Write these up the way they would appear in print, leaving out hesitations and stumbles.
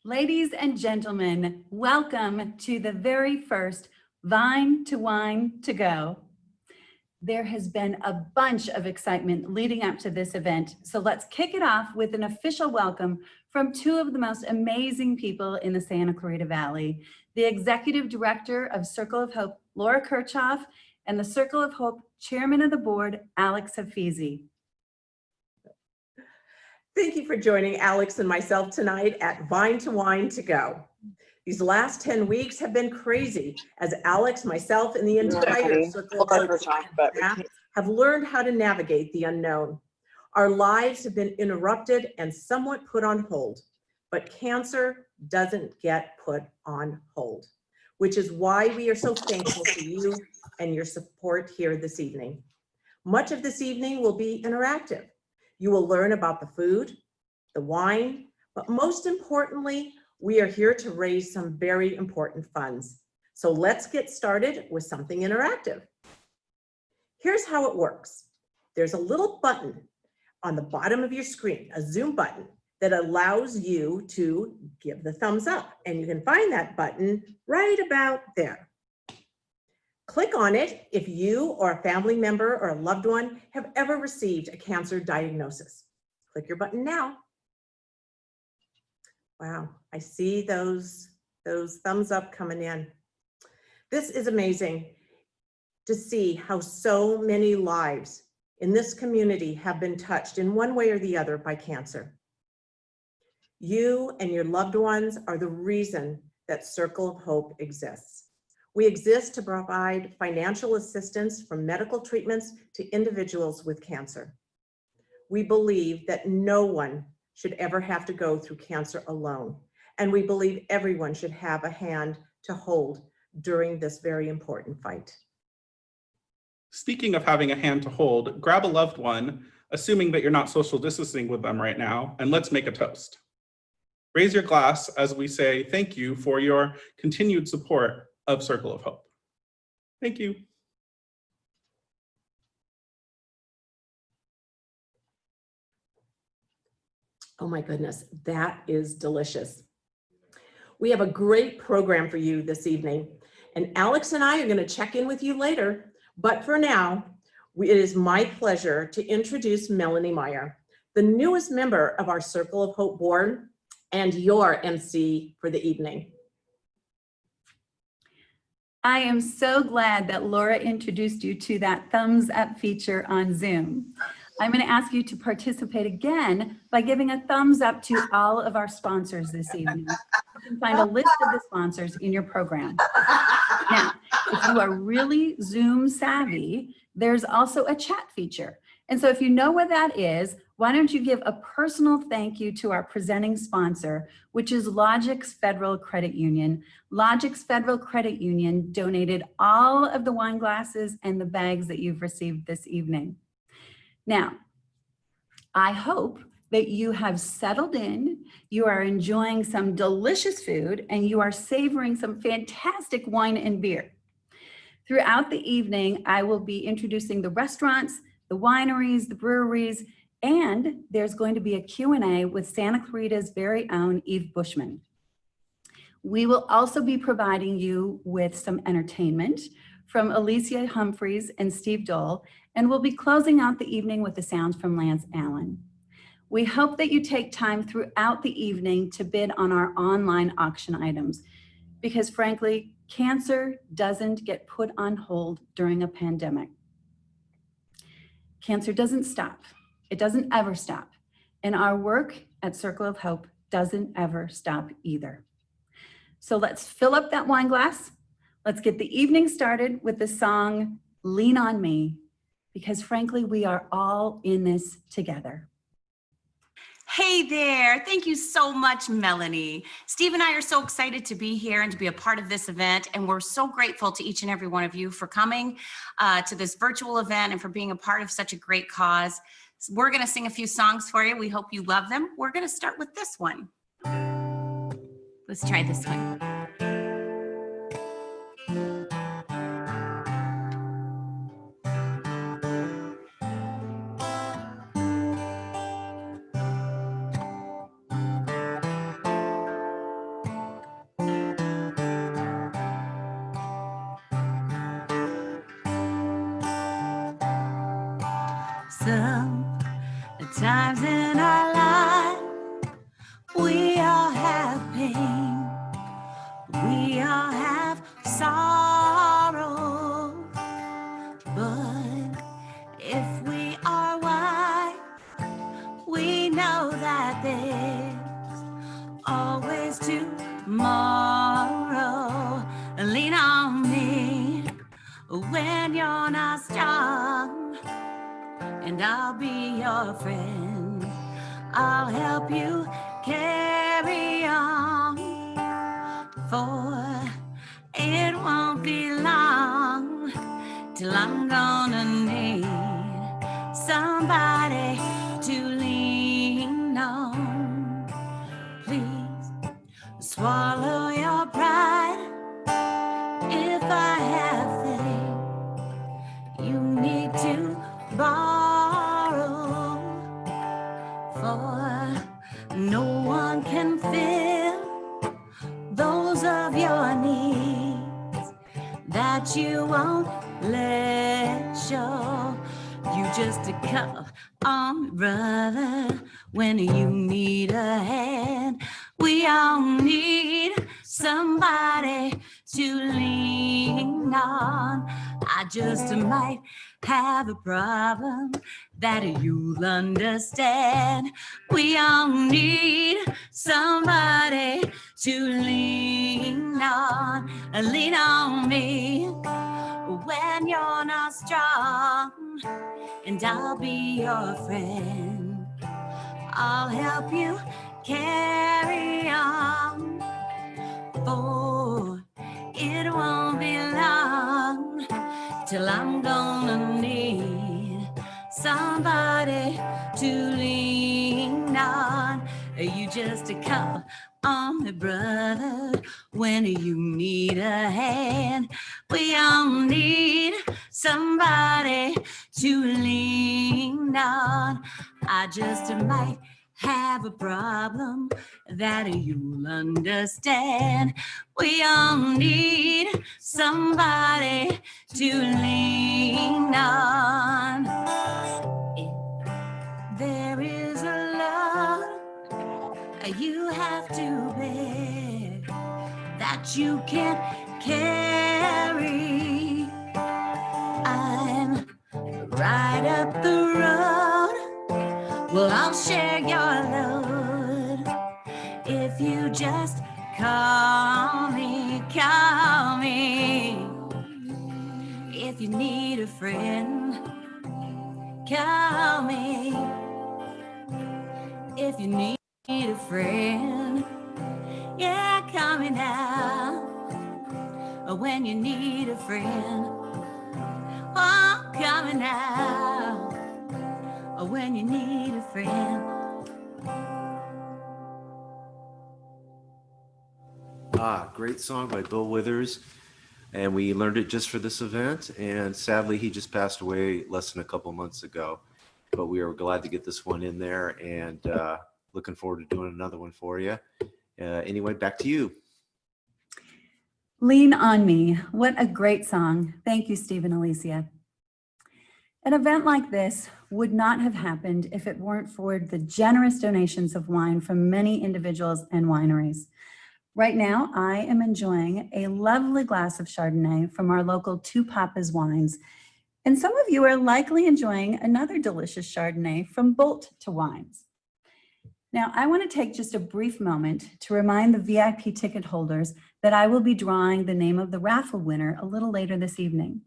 Ladies and gentlemen, welcome to the very first Vine2Wine To Go. There has been a bunch of excitement leading up to this event, so let's kick it off with an official welcome from two of the most amazing people in the Santa Clarita Valley, the Executive Director of Circle of Hope, Laura Kirchhoff, and the Circle of Hope Chairman of the Board, Alex Hafizi. Thank you for joining Alex and myself tonight at Vine2Wine To Go. These last 10 weeks have been crazy as Alex, myself, and the entire Circle of Hope staff have learned how to navigate the unknown. Our lives have been interrupted and somewhat put on hold, but cancer doesn't get put on hold, which is why we are so thankful for you and your support here this evening. Much of this evening will be interactive. You will learn about the food, the wine, but most importantly, we are here to raise some very important funds. So let's get started with something interactive. Here's how it works. There's a little button on the bottom of your screen, a Zoom button that allows you to give the thumbs up, and you can find that button right about there. Click on it if you or a family member or a loved one have ever received a cancer diagnosis. Click your button now. Wow, I see those thumbs up coming in. This is amazing to see how so many lives in this community have been touched in one way or the other by cancer. You and your loved ones are the reason that Circle of Hope exists. We exist to provide financial assistance from medical treatments to individuals with cancer. We believe that no one should ever have to go through cancer alone, and we believe everyone should have a hand to hold during this very important fight. Speaking of having a hand to hold, grab a loved one, assuming that you're not social distancing with them right now, and let's make a toast. Raise your glass as we say thank you for your continued support of Circle of Hope. Thank you. Oh my goodness, that is delicious. We have a great program for you this evening, and Alex and I are going to check in with you later, but for now, it is my pleasure to introduce Melanie Meyer, the newest member of our Circle of Hope board and your MC for the evening. I am so glad that Laura introduced you to that thumbs up feature on Zoom. I'm going to ask you to participate again by giving a thumbs up to all of our sponsors this evening. You can find a list of the sponsors in your program. Now, if you are really Zoom savvy, there's also a chat feature. And so if you know what that is, why don't you give a personal thank you to our presenting sponsor, which is Logix Federal Credit Union. Logix Federal Credit Union donated all of the wine glasses and the bags that you've received this evening. Now, I hope that you have settled in, you are enjoying some delicious food, and you are savoring some fantastic wine and beer. Throughout the evening, I will be introducing the restaurants, the wineries, the breweries, and there's going to be a Q&A with Santa Clarita's very own Eve Bushman. We will also be providing you with some entertainment from Alicia Humphreys and Steve Dole, and we'll be closing out the evening with the sounds from Lance Allen. We hope that you take time throughout the evening to bid on our online auction items, because frankly, cancer doesn't get put on hold during a pandemic. Cancer doesn't stop. It doesn't ever stop. And our work at Circle of Hope doesn't ever stop either. So let's fill up that wine glass. Let's get the evening started with the song, Lean on Me, because frankly, we are all in this together. Hey there, thank you so much, Melanie. Steve and I are so excited to be here and to be a part of this event, and we're so grateful to each and every one of you for coming to this virtual event and for being a part of such a great cause. We're going to sing a few songs for you. We hope you love them. We're going to start with this one. Let's try this one. Sometimes in our life, we all have pain. We all have sorrow. But if we are wise, we know that there's always tomorrow. Lean on me when you're not strong, and I'll be your friend. I'll help you carry on, for it won't be long till I'm gonna need somebody to lean on. Please swallow your pride if I have things you need to borrow, for no one can fill those of your needs that you won't let show. You just call on me, brother, when you need a hand. We all need somebody to lean on. I just might have a problem that you'll understand. We all need somebody to lean on. Lean on me when you're not strong, and I'll be your friend. I'll help you carry on, for it won't be long till I'm gonna need somebody to lean on. You just call on me, brother, when you need a hand. We all need somebody to lean on. I just might have a problem that you'll understand. We all need somebody to lean on. If there is a load you have to bear that you can't carry, I'm right up the road. Well, I'll share your load if you just call me, call me. If you need a friend, call me. If you need a friend, yeah, call me now. When you need a friend, oh, call me now. When you need a friend. Great song by Bill Withers, and we learned it just for this event, and sadly he just passed away less than a couple months ago, but we are glad to get this one in there, and looking forward to doing another one for you. Anyway, back to you. Lean on Me. What a great song. Thank you, Steve and Alicia. An event like this would not have happened if it weren't for the generous donations of wine from many individuals and wineries. Right now, I am enjoying a lovely glass of Chardonnay from our local Two Papas Wines. And some of you are likely enjoying another delicious Chardonnay from Bolt to Wines. Now, I want to take just a brief moment to remind the VIP ticket holders that I will be drawing the name of the raffle winner a little later this evening.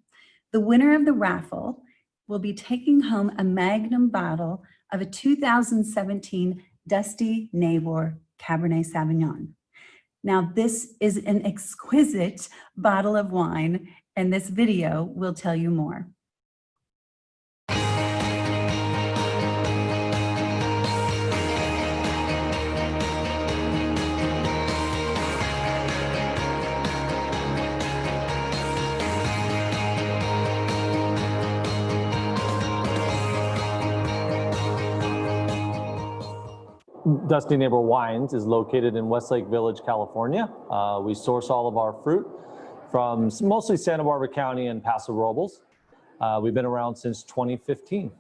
The winner of the raffle will be taking home a magnum bottle of a 2017 Dusty Neighbor Cabernet Sauvignon. Now, this is an exquisite bottle of wine, and this video will tell you more. Dusty Neighbor Wines is located in Westlake Village, California. We source all of our fruit from mostly Santa Barbara County and Paso Robles. We've been around since 2015.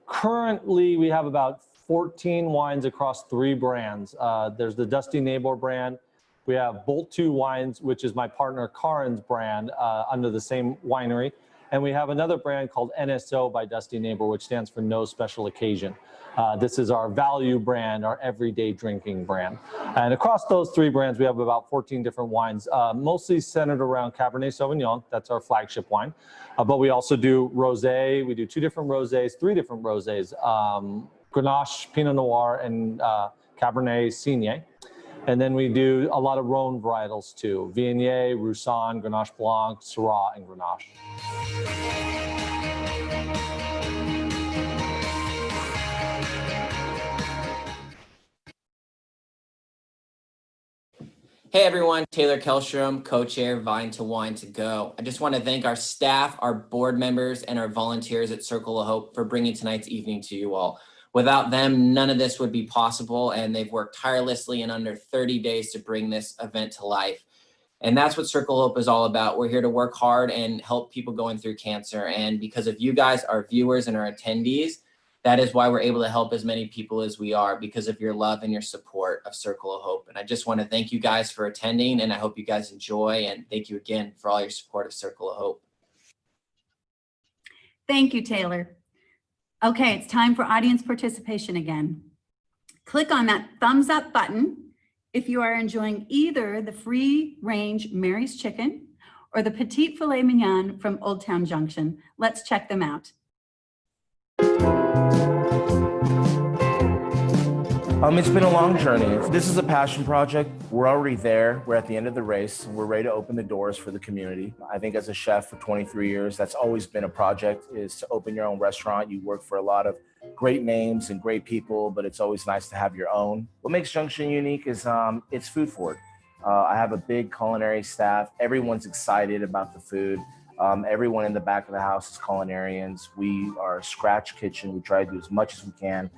Currently, we have about 14 wines across 3 brands. There's the Dusty Neighbor brand. We have Bolt 2 Wines, which is my partner Karen's brand under the same winery. And we have another brand called NSO by Dusty Neighbor, which stands for No Special Occasion. This is our value brand, our everyday drinking brand. And across those 3 brands, we have about 14 different wines, mostly centered around Cabernet Sauvignon. That's our flagship wine. But we also do rosé. We do 2 different rosés, 3 different rosés, Grenache, Pinot Noir, and Cabernet Sauvignon. And then we do a lot of Rhone varietals too: Viognier, Roussanne, Grenache Blanc, Syrah, and Grenache. Hey everyone, Taylor Kelstrom, co-chair Vine2Wine To Go. I just want to thank our staff, our board members, and our volunteers at Circle of Hope for bringing tonight's evening to you all. Without them, none of this would be possible, and they've worked tirelessly in under 30 days to bring this event to life. And that's what Circle of Hope is all about. We're here to work hard and help people going through cancer. And because of you guys, our viewers and our attendees, that is why we're able to help as many people as we are, because of your love and your support of Circle of Hope. And I just want to thank you guys for attending, and I hope you guys enjoy, and thank you again for all your support of Circle of Hope. Thank you, Taylor. Okay, it's time for audience participation again. Click on that thumbs up button if you are enjoying either the free range Mary's Chicken or the Petite Filet Mignon from Old Town Junction. Let's check them out. It's been a long journey. This is a passion project. We're already there. We're at the end of the race. We're ready to open the doors for the community. I think as a chef for 23 years, that's always been a project, is to open your own restaurant. You work for a lot of great names and great people, but it's always nice to have your own. What makes Junction unique is it's food forward. I have a big culinary staff. Everyone's excited about the food. Everyone in the back of the house is culinarians. We are a scratch kitchen. We try to do as much as we can.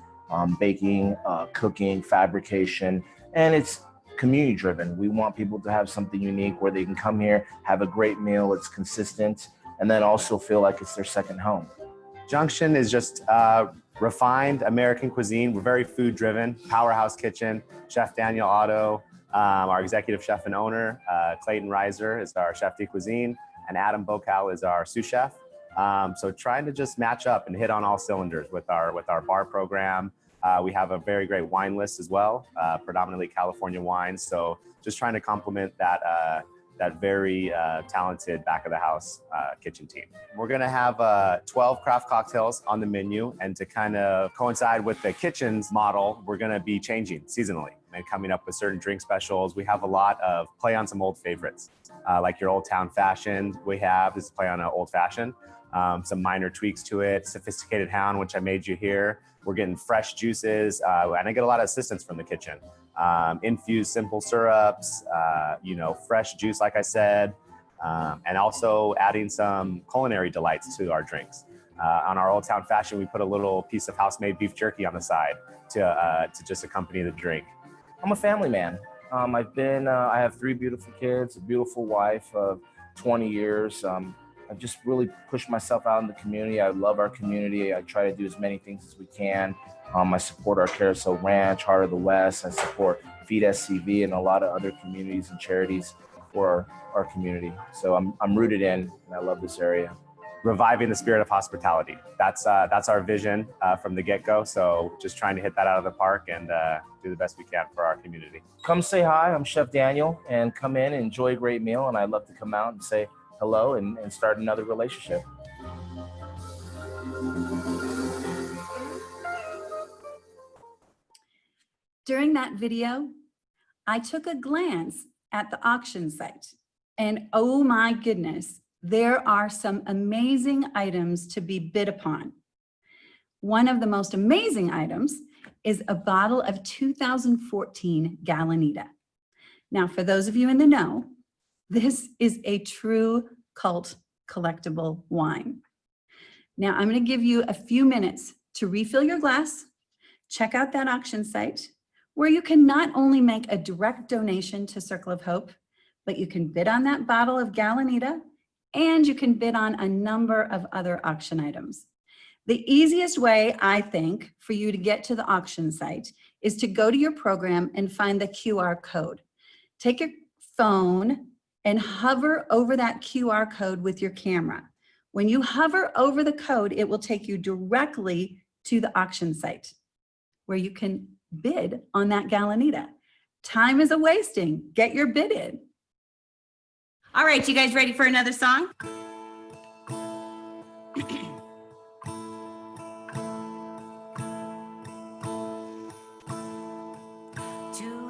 Baking, cooking, fabrication, and it's community driven. We want people to have something unique where they can come here, have a great meal, it's consistent, and then also feel like it's their second home. Junction is just refined American cuisine. We're very food driven, powerhouse kitchen. Chef Daniel Otto, our executive chef and owner, Clayton Reiser is our chef de cuisine, and Adam Bocal is our sous chef. So trying to just match up and hit on all cylinders with our bar program. We have a very great wine list as well, predominantly California wines. So just trying to complement that very talented back of the house kitchen team. We're gonna have 12 craft cocktails on the menu, and to kind of coincide with the kitchen's model, we're gonna be changing seasonally and coming up with certain drink specials. We have a lot of play on some old favorites, like your Old Town Fashioned. We have this play on an old fashioned. Some minor tweaks to it, sophisticated hound, which I made you here. We're getting fresh juices, and I get a lot of assistance from the kitchen. Infused simple syrups, fresh juice, like I said, and also adding some culinary delights to our drinks. On our Old Town Fashion, we put a little piece of house-made beef jerky on the side to just accompany the drink. I'm a family man. I have 3 beautiful kids, a beautiful wife of 20 years. I've just really pushed myself out in the community. I love our community. I try to do as many things as we can. I support our Carousel Ranch, Heart of the West. I support Feed SCV and a lot of other communities and charities for our community. So I'm rooted in, and I love this area. Reviving the spirit of hospitality. That's our vision from the get-go. So just trying to hit that out of the park and do the best we can for our community. Come say hi. I'm Chef Daniel, and come in and enjoy a great meal. And I'd love to come out and say hello and start another relationship. During that video, I took a glance at the auction site, and oh my goodness, there are some amazing items to be bid upon. One of the most amazing items is a bottle of 2014 Gallanita. Now, for those of you in the know, this is a true cult collectible wine. Now, I'm going to give you a few minutes to refill your glass, check out that auction site. where you can not only make a direct donation to Circle of Hope, but you can bid on that bottle of Galanita, and you can bid on a number of other auction items. The easiest way, I think, for you to get to the auction site is to go to your program and find the QR code. Take your phone and hover over that QR code with your camera. When you hover over the code, it will take you directly to the auction site where you can bid on that Galanita. Time is a wasting. Get your bid in. All right, you guys ready for another song? 2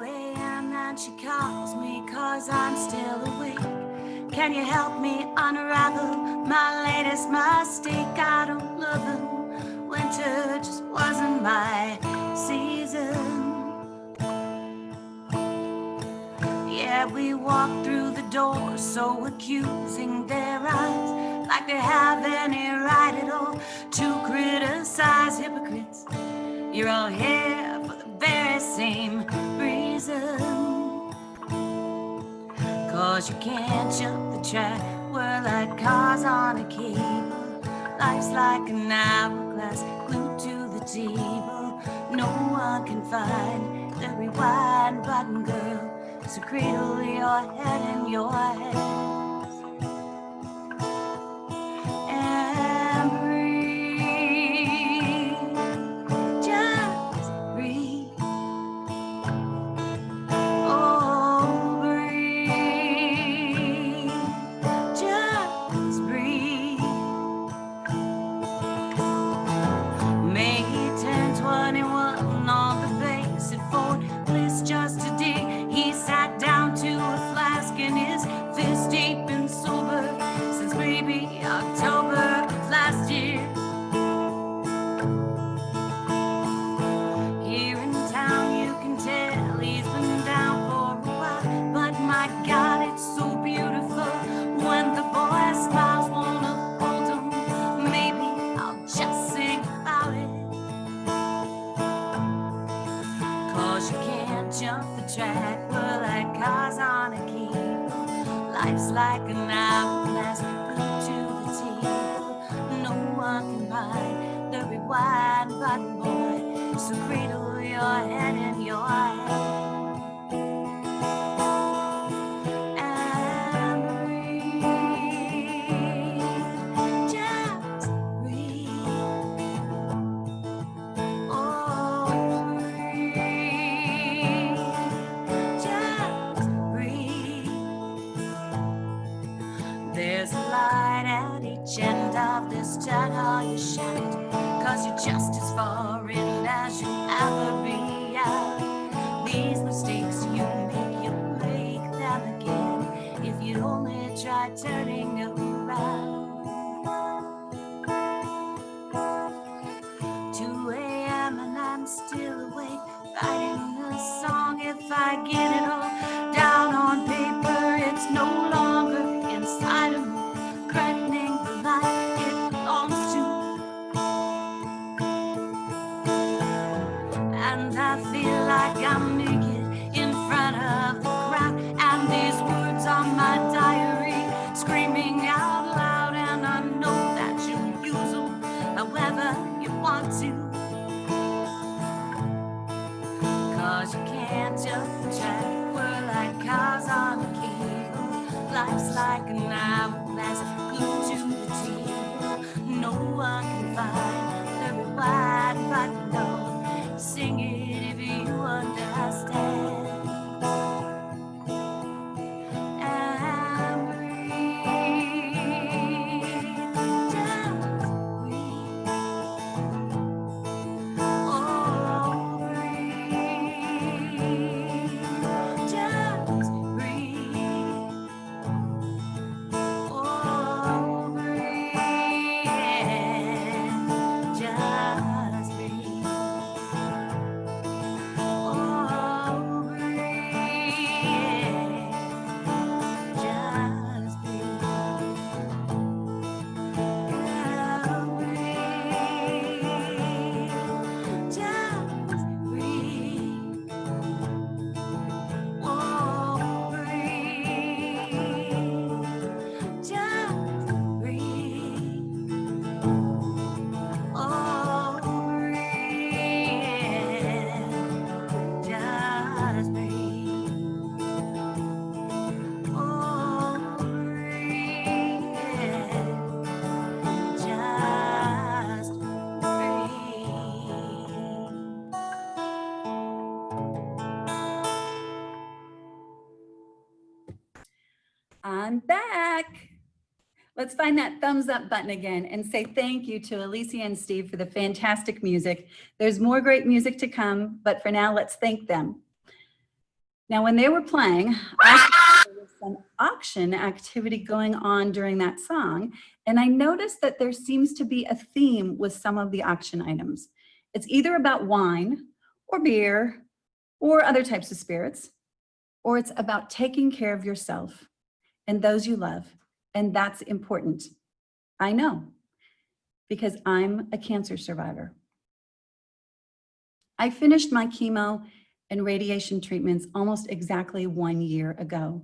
a.m. and she calls me 'cause I'm still awake. Can you help me unravel my latest mistake? I don't love them. Winter just wasn't my season. Yeah, we walked through the door so accusing, their eyes like they have any right at all to criticize. Hypocrites, you're all here for the very same reason. 'Cause you can't jump the track, we're like cars on a cable. Life's like an hourglass glued to the table. No one can find the rewind button, girl. So cradle your head in your hands and breathe, just breathe. Oh, breathe, just breathe. May 10/21 on the basic Ford list just to dig. He sat down to a flask in his fist, deep and sober since maybe October of last year. Here in town you can tell he's been down for a while, but my God, it's so beautiful when the boy smiles. Wanna hold him, maybe I'll just sing about it. 'Cause you can't jump the track, we're like cars on a cable. Life's like an hourglass glued to the table. No one can buy the rewind button, boy. So cradle your head in your hand and breathe, just breathe. Oh, breathe, just breathe. There's a light at each end of this tunnel you shout, 'cause you're just as far in as you'll ever be out. These mistakes you make, you'll make them again if you only try turning around. 2 a.m. and I'm still awake, writing a song. If I get it all down on paper, it's no longer inside of me, threatening the life it belongs to. And I feel like I'm naked in front of the crowd, and these words on my diary screaming out loud. And I know that you'll use them however you want to. 'Cause you can't jump the track, we're like cars on a cable. Life's like an hourglass glued to the table. No one can find the rewind button, no. Sing it if you understand. And breathe, just breathe. Oh, breathe, just breathe. Oh, I'm back. Let's find that thumbs up button again and say thank you to Alicia and Steve for the fantastic music. There's more great music to come, but for now, let's thank them. Now, when they were playing, I thought there was some auction activity going on during that song, and I noticed that there seems to be a theme with some of the auction items. It's either about wine or beer or other types of spirits, or it's about taking care of yourself and those you love. And that's important. I know, because I'm a cancer survivor. I finished my chemo and radiation treatments almost exactly 1 year ago.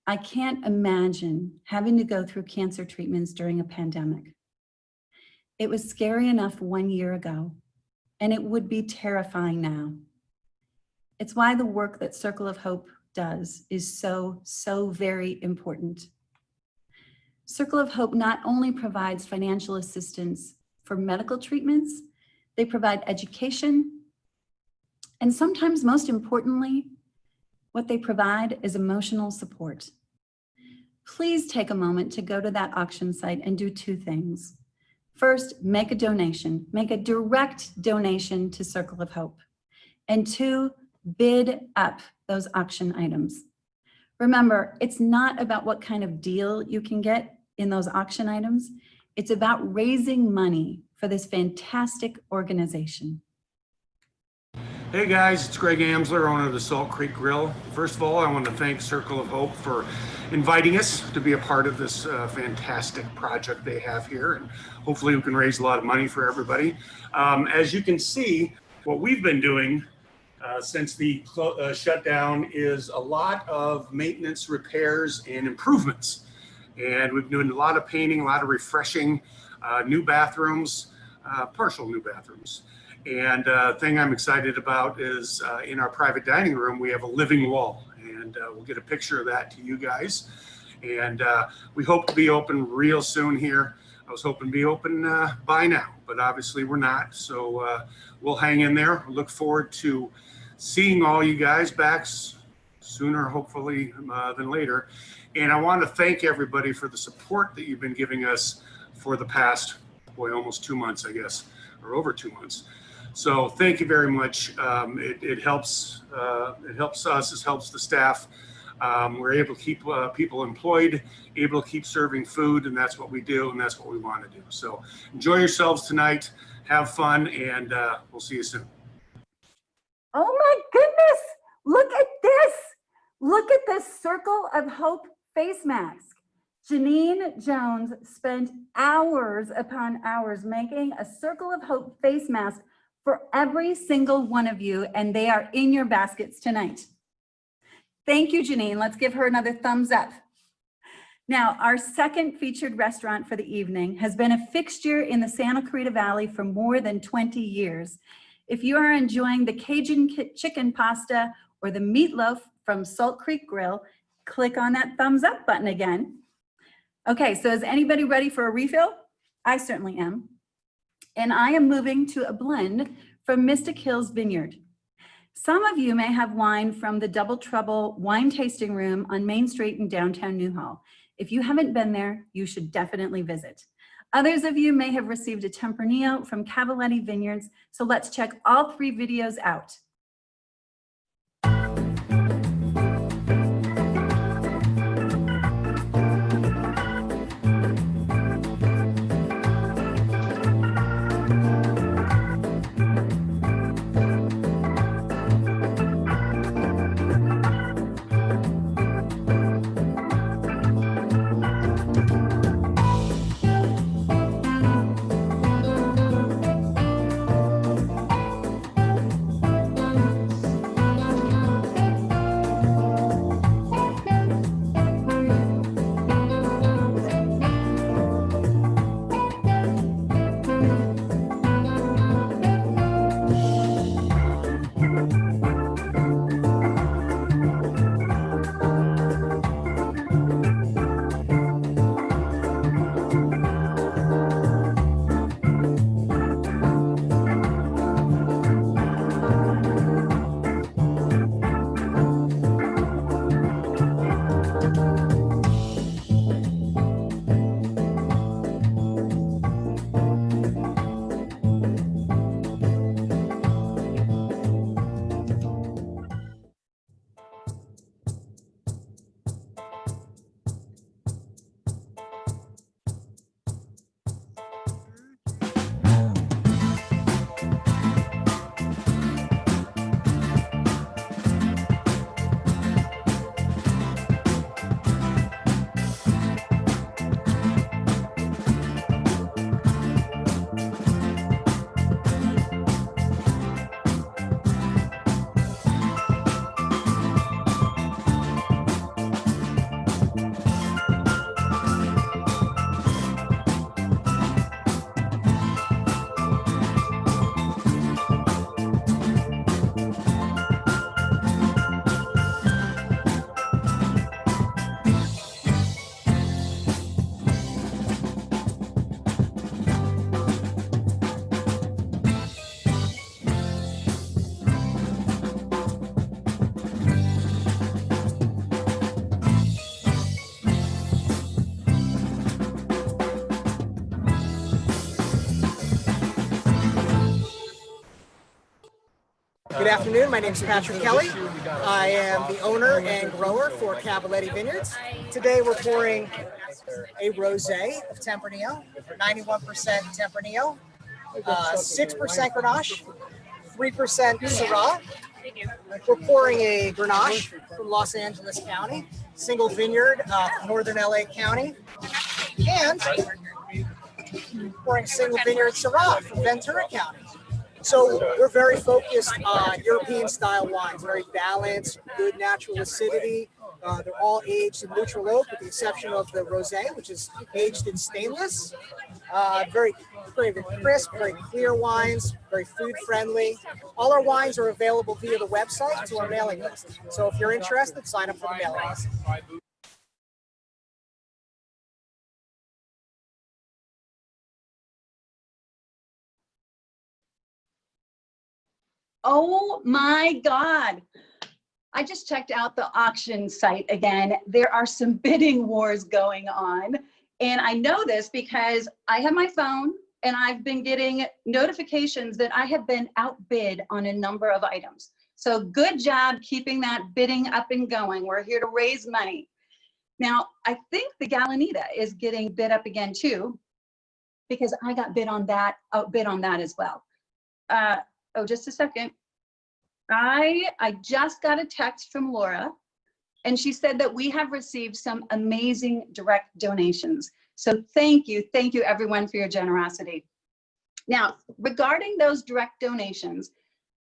I can't imagine having to go through cancer treatments during a pandemic. It was scary enough 1 year ago, and it would be terrifying now. It's why the work that Circle of Hope does is so, so very important. Circle of Hope not only provides financial assistance for medical treatments, they provide education, and sometimes most importantly, what they provide is emotional support. Please take a moment to go to that auction site and do two things. First, make a donation, make a direct donation to Circle of Hope. And two, bid up those auction items. Remember, it's not about what kind of deal you can get in those auction items. It's about raising money for this fantastic organization. Hey guys, it's Greg Amsler, owner of the Salt Creek Grille. First of all, I want to thank Circle of Hope for inviting us to be a part of this fantastic project they have here, and hopefully we can raise a lot of money for everybody. As you can see, what we've been doing since the shutdown is a lot of maintenance, repairs, and improvements. And we've been doing a lot of painting, a lot of refreshing, new bathrooms, partial new bathrooms. And thing I'm excited about is in our private dining room, we have a living wall, and we'll get a picture of that to you guys. And we hope to be open real soon here. I was hoping to be open by now, but obviously we're not. So we'll hang in there. Look forward to seeing all you guys back sooner, hopefully, than later. And I want to thank everybody for the support that you've been giving us for the past, boy, almost 2 months, I guess, or over 2 months. So thank you very much. It helps us, it helps the staff. We're able to keep people employed, able to keep serving food, and that's what we do, and that's what we want to do. So enjoy yourselves tonight, have fun, and we'll see you soon. Oh my goodness, look at this. Look at this Circle of Hope face mask. Janine Jones spent hours upon hours making a Circle of Hope face mask for every single one of you, and they are in your baskets tonight. Thank you, Janine. Let's give her another thumbs up. Now, our second featured restaurant for the evening has been a fixture in the Santa Clarita Valley for more than 20 years. If you are enjoying the Cajun chicken pasta or the meatloaf from Salt Creek Grille, click on that thumbs up button again. Okay, so is anybody ready for a refill? I certainly am. And I am moving to a blend from Mystic Hills Vineyard. Some of you may have wine from the Double Trouble Wine Tasting Room on Main Street in downtown Newhall. If you haven't been there, you should definitely visit. Others of you may have received a Tempranillo from Cavaletti Vineyards, so let's check all 3 videos out. Good afternoon, my name is Patrick Kelly. I am the owner and grower for Cavaletti Vineyards. Today we're pouring a rosé of Tempranillo, 91% Tempranillo, 6% Grenache, 3% Syrah. We're pouring a Grenache from Los Angeles County, single vineyard, Northern LA County, and pouring single vineyard Syrah from Ventura County. So we're very focused on European style wines, very balanced, good natural acidity. They're all aged in neutral oak with the exception of the rosé, which is aged in stainless. Very crisp, very clear wines, very food friendly. All our wines are available via the website to our mailing list. So if you're interested, sign up for the mailing list. Oh my God. I just checked out the auction site again. There are some bidding wars going on. And I know this because I have my phone and I've been getting notifications that I have been outbid on a number of items. So good job keeping that bidding up and going. We're here to raise money. Now, I think the Galanita is getting bid up again too, because I got bid on that, outbid on that as well. Oh, just a second. I just got a text from Laura, and she said that we have received some amazing direct donations. So thank you everyone for your generosity. Now, regarding those direct donations,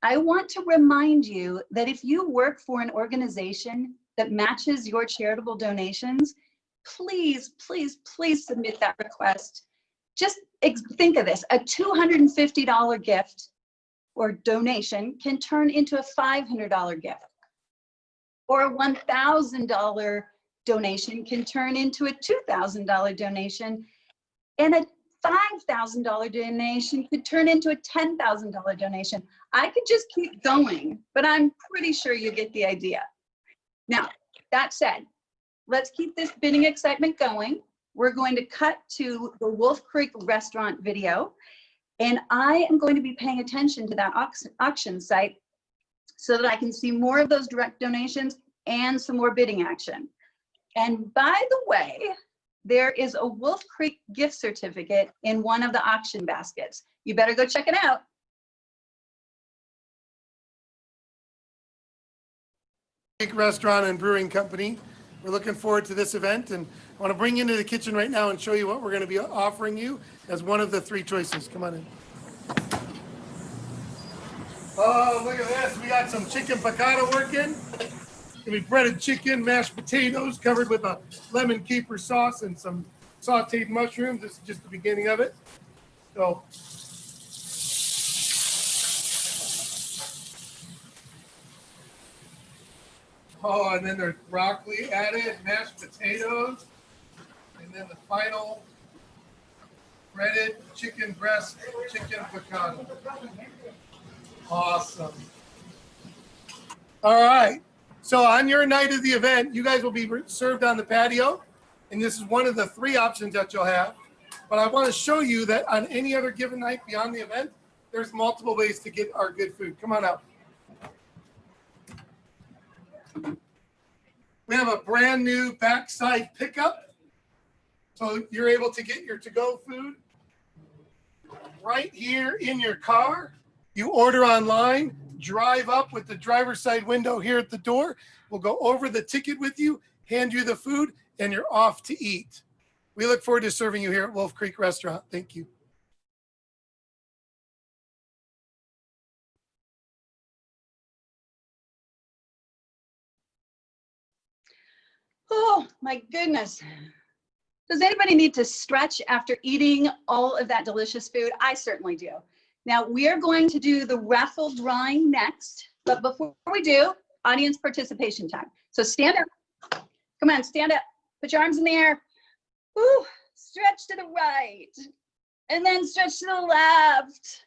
I want to remind you that if you work for an organization that matches your charitable donations, please, please, please submit that request. Just think of this, a $250 gift or donation can turn into a $500 gift, or a $1,000 donation can turn into a $2,000 donation, and a $5,000 donation could turn into a $10,000 donation. I could just keep going, but I'm pretty sure you get the idea. Now, that said, let's keep this bidding excitement going. We're going to cut to the Wolf Creek restaurant video. And I am going to be paying attention to that auction site so that I can see more of those direct donations and some more bidding action. And by the way, there is a Wolf Creek gift certificate in one of the auction baskets. You better go check it out. Creek Restaurant and Brewing Company. We're looking forward to this event, and I want to bring you into the kitchen right now and show you what we're going to be offering you as one of the three choices. Come on in. Oh, look at this. We got some chicken piccata working. It's going to be breaded chicken, mashed potatoes covered with a lemon caper sauce and some sauteed mushrooms. This is just the beginning of it. So, oh, and then there's broccoli added, mashed potatoes, and then the final breaded chicken breast, chicken piccata. Awesome. All right. So on your night of the event, you guys will be served on the patio, and this is one of the three options that you'll have. But I want to show you that on any other given night beyond the event, there's multiple ways to get our good food. Come on out. We have a brand new backside pickup. So you're able to get your to-go food right here in your car. You order online, drive up with the driver's side window here at the door. We'll go over the ticket with you, hand you the food, and you're off to eat. We look forward to serving you here at Wolf Creek Restaurant. Thank you. Oh my goodness. Does anybody need to stretch after eating all of that delicious food? I certainly do. Now we are going to do the raffle drawing next, but before we do, audience participation time. So stand up, come on, stand up, put your arms in the air. Ooh, stretch to the right, and then stretch to the left.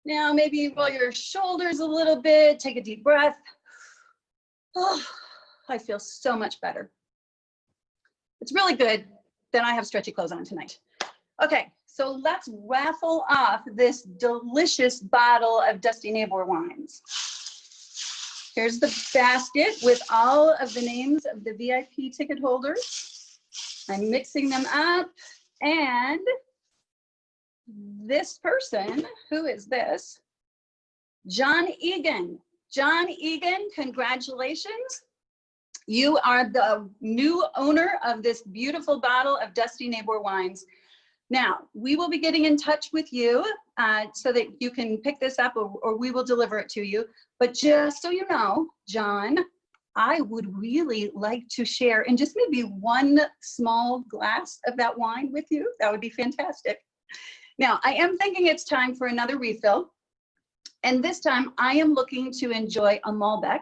Now maybe roll your shoulders a little bit, take a deep breath. Oh, I feel so much better. It's really good that I have stretchy clothes on tonight. Okay, So let's raffle off this delicious bottle of Dusty Neighbor wines. Here's the basket with all of the names of the VIP ticket holders. I'm mixing them up, and this person, who is this? John Egan. John Egan, congratulations. You are the new owner of this beautiful bottle of Dusty Neighbor wines. Now, we will be getting in touch with you so that you can pick this up, or we will deliver it to you. But just so you know, John, I would really like to share in just maybe one small glass of that wine with you. That would be fantastic. Now, I am thinking it's time for another refill. And this time I am looking to enjoy a Malbec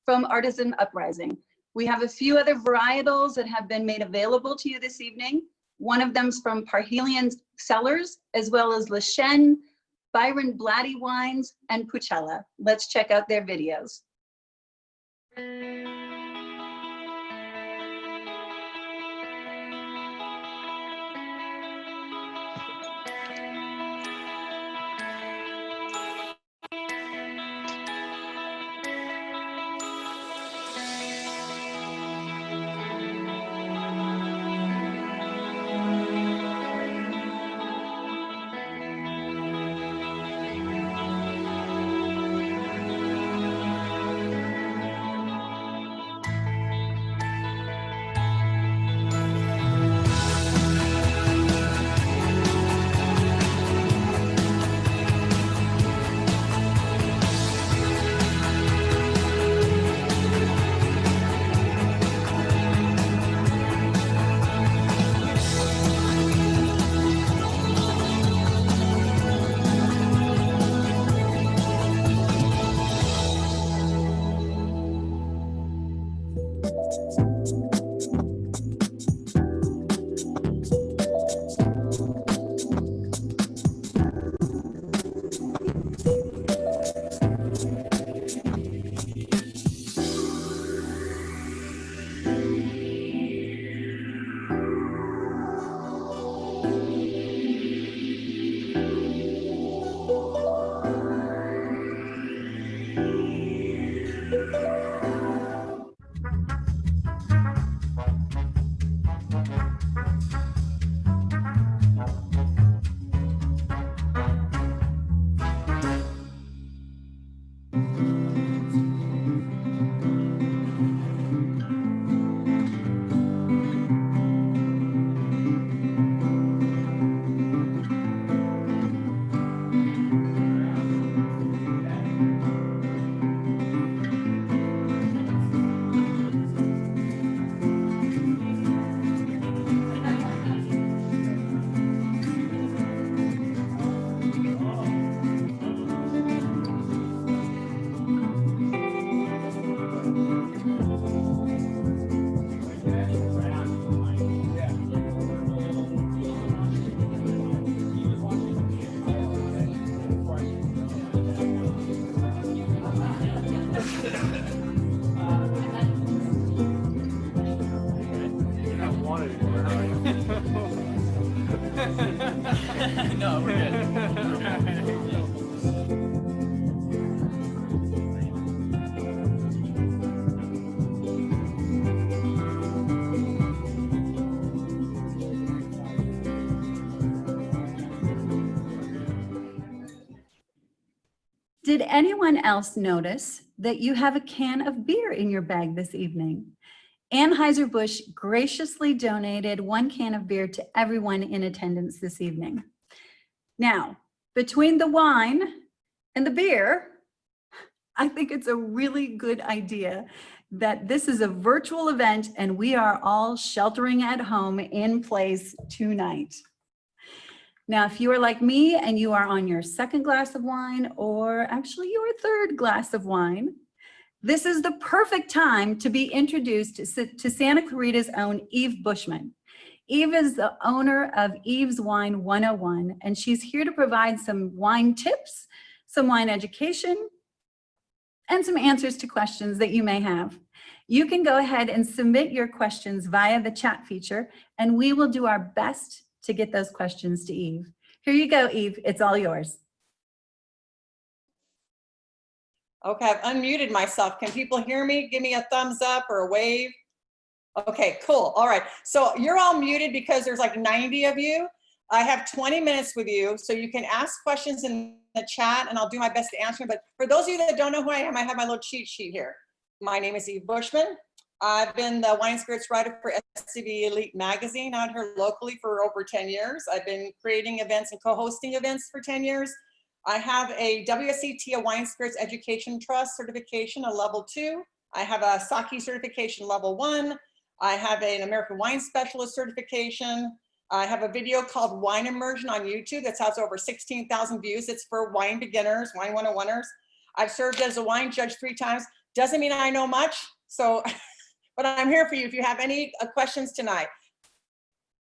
from Artisan Uprising. We have a few other varietals that have been made available to you this evening. One of them's from Parhelion Cellars, as well as Le Chêne, Byron Blatty Wines, and Pucella. Let's check out their videos. No, we're good. Did anyone else notice that you have a can of beer in your bag this evening? Anheuser-Busch graciously donated 1 can of beer to everyone in attendance this evening. Now, between the wine and the beer, I think it's a really good idea that this is a virtual event and we are all sheltering at home in place tonight. Now, if you are like me and you are on your 2nd glass of wine, or actually your 3rd glass of wine, this is the perfect time to be introduced to Santa Clarita's own Eve Bushman. Eve is the owner of Eve's Wine 101, and she's here to provide some wine tips, some wine education, and some answers to questions that you may have. You can go ahead and submit your questions via the chat feature, and we will do our best to get those questions to Eve. Here you go, Eve. It's all yours. Okay, I've unmuted myself. Can people hear me? Give me a thumbs up or a wave. Okay, cool. All right. So you're all muted because there's like 90 of you. I have 20 minutes with you, so you can ask questions in the chat and I'll do my best to answer them. But for those of you that don't know who I am, I have my little cheat sheet here. My name is Eve Bushman. I've been the wine and spirits writer for SCB Elite Magazine out here locally for over 10 years. I've been creating events and co-hosting events for 10 years. I have a WSET, a Wine Spirits Education Trust certification, a level 2. I have a Sake certification, level 1. I have an American Wine Specialist certification. I have a video called Wine Immersion on YouTube that has over 16,000 views. It's for wine beginners, wine 101ers. I've served as a wine judge 3 times. Doesn't mean I know much, so, but I'm here for you if you have any questions tonight.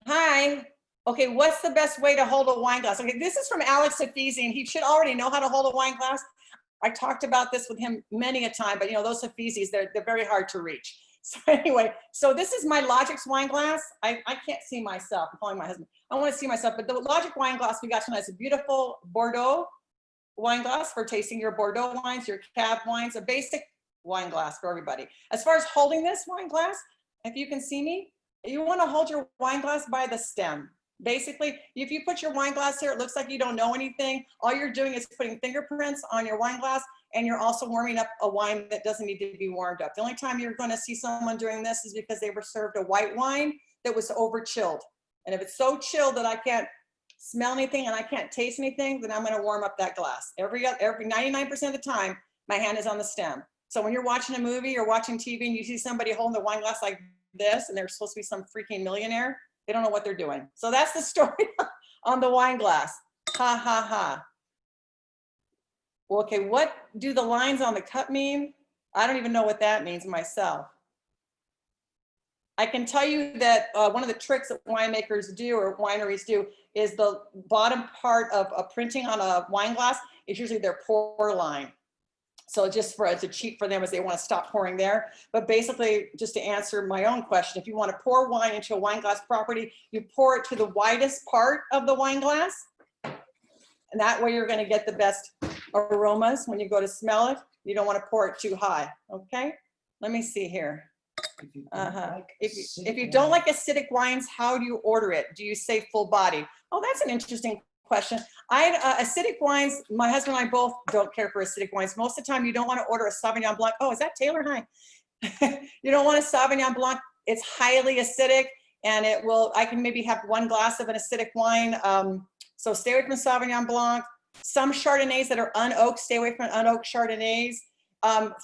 Hi. Okay, what's the best way to hold a wine glass? Okay, this is from Alex Hafizi, and he should already know how to hold a wine glass. I talked about this with him many a time, but you know, those Hafizis, they're very hard to reach. So anyway, so this is my Logic's wine glass. I can't see myself. I'm calling my husband. I want to see myself, but the Logic wine glass we got tonight is a beautiful Bordeaux wine glass for tasting your Bordeaux wines, your Cab wines, a basic wine glass for everybody. As far as holding this wine glass, if you can see me, you want to hold your wine glass by the stem. Basically, if you put your wine glass here, it looks like you don't know anything. All you're doing is putting fingerprints on your wine glass, and you're also warming up a wine that doesn't need to be warmed up. The only time you're going to see someone doing this is because they were served a white wine that was over chilled. And if it's so chilled that I can't smell anything and I can't taste anything, then I'm going to warm up that glass. Every 99% of the time, my hand is on the stem. So when you're watching a movie or watching TV and you see somebody holding the wine glass like this, and they're supposed to be some freaking millionaire, they don't know what they're doing. So that's the story on the wine glass. Ha, ha, ha. Well, okay, what do the lines on the cup mean? I don't even know what that means myself. I can tell you that one of the tricks that winemakers do or wineries do is the bottom part of a printing on a wine glass is usually their pour line. So just for it's a cheat for them as they want to stop pouring there. But basically, just to answer my own question, if you want to pour wine into a wine glass property, you pour it to the widest part of the wine glass. And that way you're going to get the best aromas when you go to smell it. You don't want to pour it too high. Okay, let me see here. If you don't like acidic wines, how do you order it? Do you say full body? Oh, that's an interesting question. Acidic wines, my husband and I both don't care for acidic wines. Most of the time, you don't want to order a Sauvignon Blanc. Oh, is that Taylor? Hi. You don't want a Sauvignon Blanc. It's highly acidic, and it will. I can maybe have 1 glass of an acidic wine. So stay away from Sauvignon Blanc. Some Chardonnays that are unoaked, stay away from unoaked Chardonnays.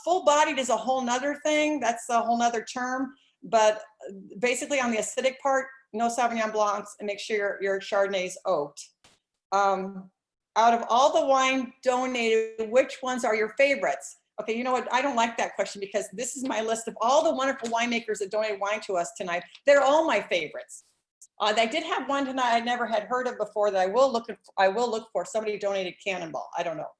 Full-bodied is a whole nother thing. That's a whole nother term. But basically, on the acidic part, no Sauvignon Blancs, and make sure your Chardonnay's oaked. Out of all the wine donated, which ones are your favorites? Okay, you know what? I don't like that question because this is my list of all the wonderful winemakers that donated wine to us tonight. They're all my favorites. They did have one tonight I never had heard of before that I will look for. Somebody donated Cannonball. I don't know.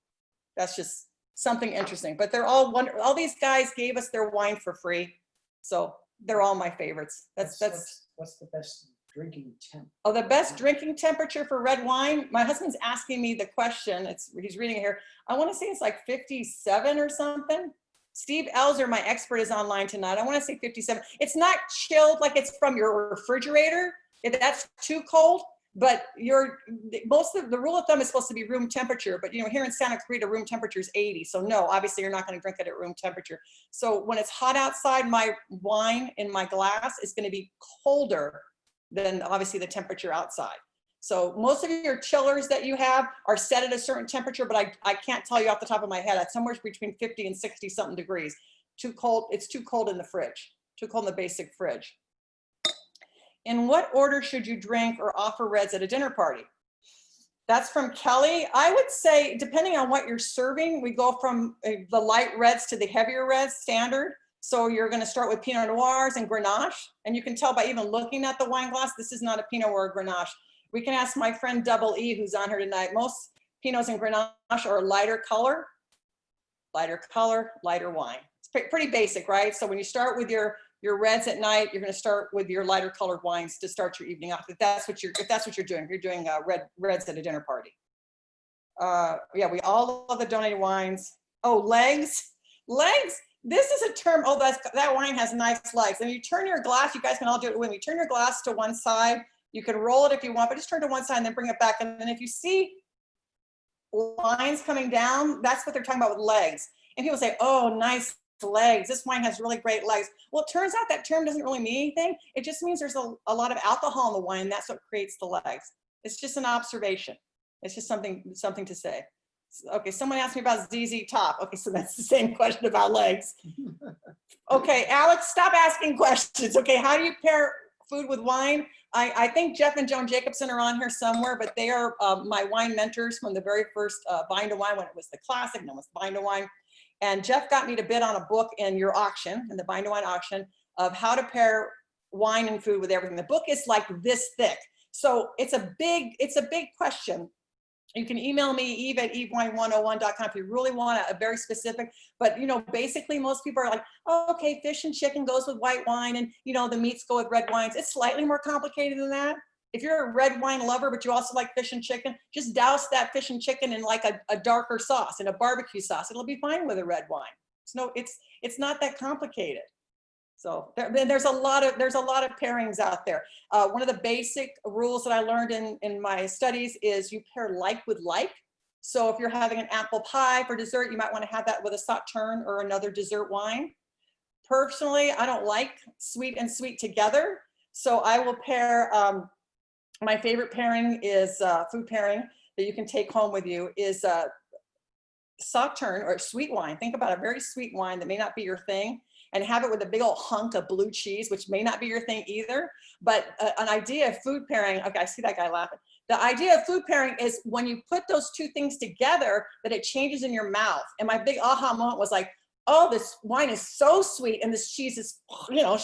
That's just something interesting. But they're all wonderful. All these guys gave us their wine for free, so they're all my favorites. What's the best drinking temp? Oh, the best drinking temperature for red wine? My husband's asking me the question. He's reading it here. I want to say it's like 57 or something. Steve Elzer, my expert, is online tonight. I want to say 57. It's not chilled like it's from your refrigerator. If that's too cold, but most of the rule of thumb is supposed to be room temperature. But you know, here in Santa Clarita, room temperature is 80. So no, obviously you're not going to drink it at room temperature. So when it's hot outside, my wine in my glass is going to be colder than obviously the temperature outside. So most of your chillers that you have are set at a certain temperature, but I can't tell you off the top of my head. It's somewhere between 50 and 60 something degrees. Too cold. It's too cold in the fridge. Too cold in the basic fridge. In what order should you drink or offer reds at a dinner party? That's from Kelly. I would say, depending on what you're serving, we go from the light reds to the heavier reds, standard. So you're going to start with Pinot Noirs and Grenache. And you can tell by even looking at the wine glass, this is not a Pinot or a Grenache. We can ask my friend Double E, who's on here tonight. Most Pinots and Grenache are lighter color, lighter wine. It's pretty basic, right? So when you start with your your reds at night. You're going to start with your lighter colored wines to start your evening off. If that's what you're doing, you're doing reds at a dinner party. Yeah, we all love the donated wines. Oh, legs. This is a term. Oh, that wine has nice legs. And you turn your glass. You guys can all do it when you turn your glass to one side. You can roll it if you want, but just turn to one side and then bring it back. And then if you see lines coming down, that's what they're talking about with legs. And people say, "Oh, nice legs. This wine has really great legs." Well, it turns out that term doesn't really mean anything. It just means there's a lot of alcohol in the wine. And that's what creates the legs. It's just an observation. It's just something to say. Okay, someone asked me about ZZ Top. Okay, so that's the same question about legs. Okay, Alex, stop asking questions. Okay, how do you pair food with wine? I think Jeff and Joan Jacobson are on here somewhere, but they are my wine mentors from the very first Vine2Wine, when it was the classic, and then it was Vine2Wine. And Jeff got me to bid on a book in your auction, in the Vine2Wine auction, of how to pair wine and food with everything. The book is like this thick. So it's a big question. You can email me, Eve at evewine101.com if you really want a very specific, but basically most people are like, oh, okay, fish and chicken goes with white wine and the meats go with red wines. It's slightly more complicated than that. If you're a red wine lover, but you also like fish and chicken, just douse that fish and chicken in like a darker sauce, in a barbecue sauce. It'll be fine with a red wine. It's not that complicated. So there's a lot of pairings out there. One of the basic rules that I learned in my studies is you pair like with like. So if you're having an apple pie for dessert, you might want to have that with a Sauterne or another dessert wine. Personally, I don't like sweet and sweet together. So I will pair, my favorite pairing is food pairing that you can take home with you is Sauterne or sweet wine. Think about a very sweet wine that may not be your thing, and have it with a big old hunk of blue cheese, which may not be your thing either. But an idea of food pairing, okay, I see that guy laughing. The idea of food pairing is when you put those two things together, that it changes in your mouth. And my big aha moment was like, oh, this wine is so sweet and this cheese is,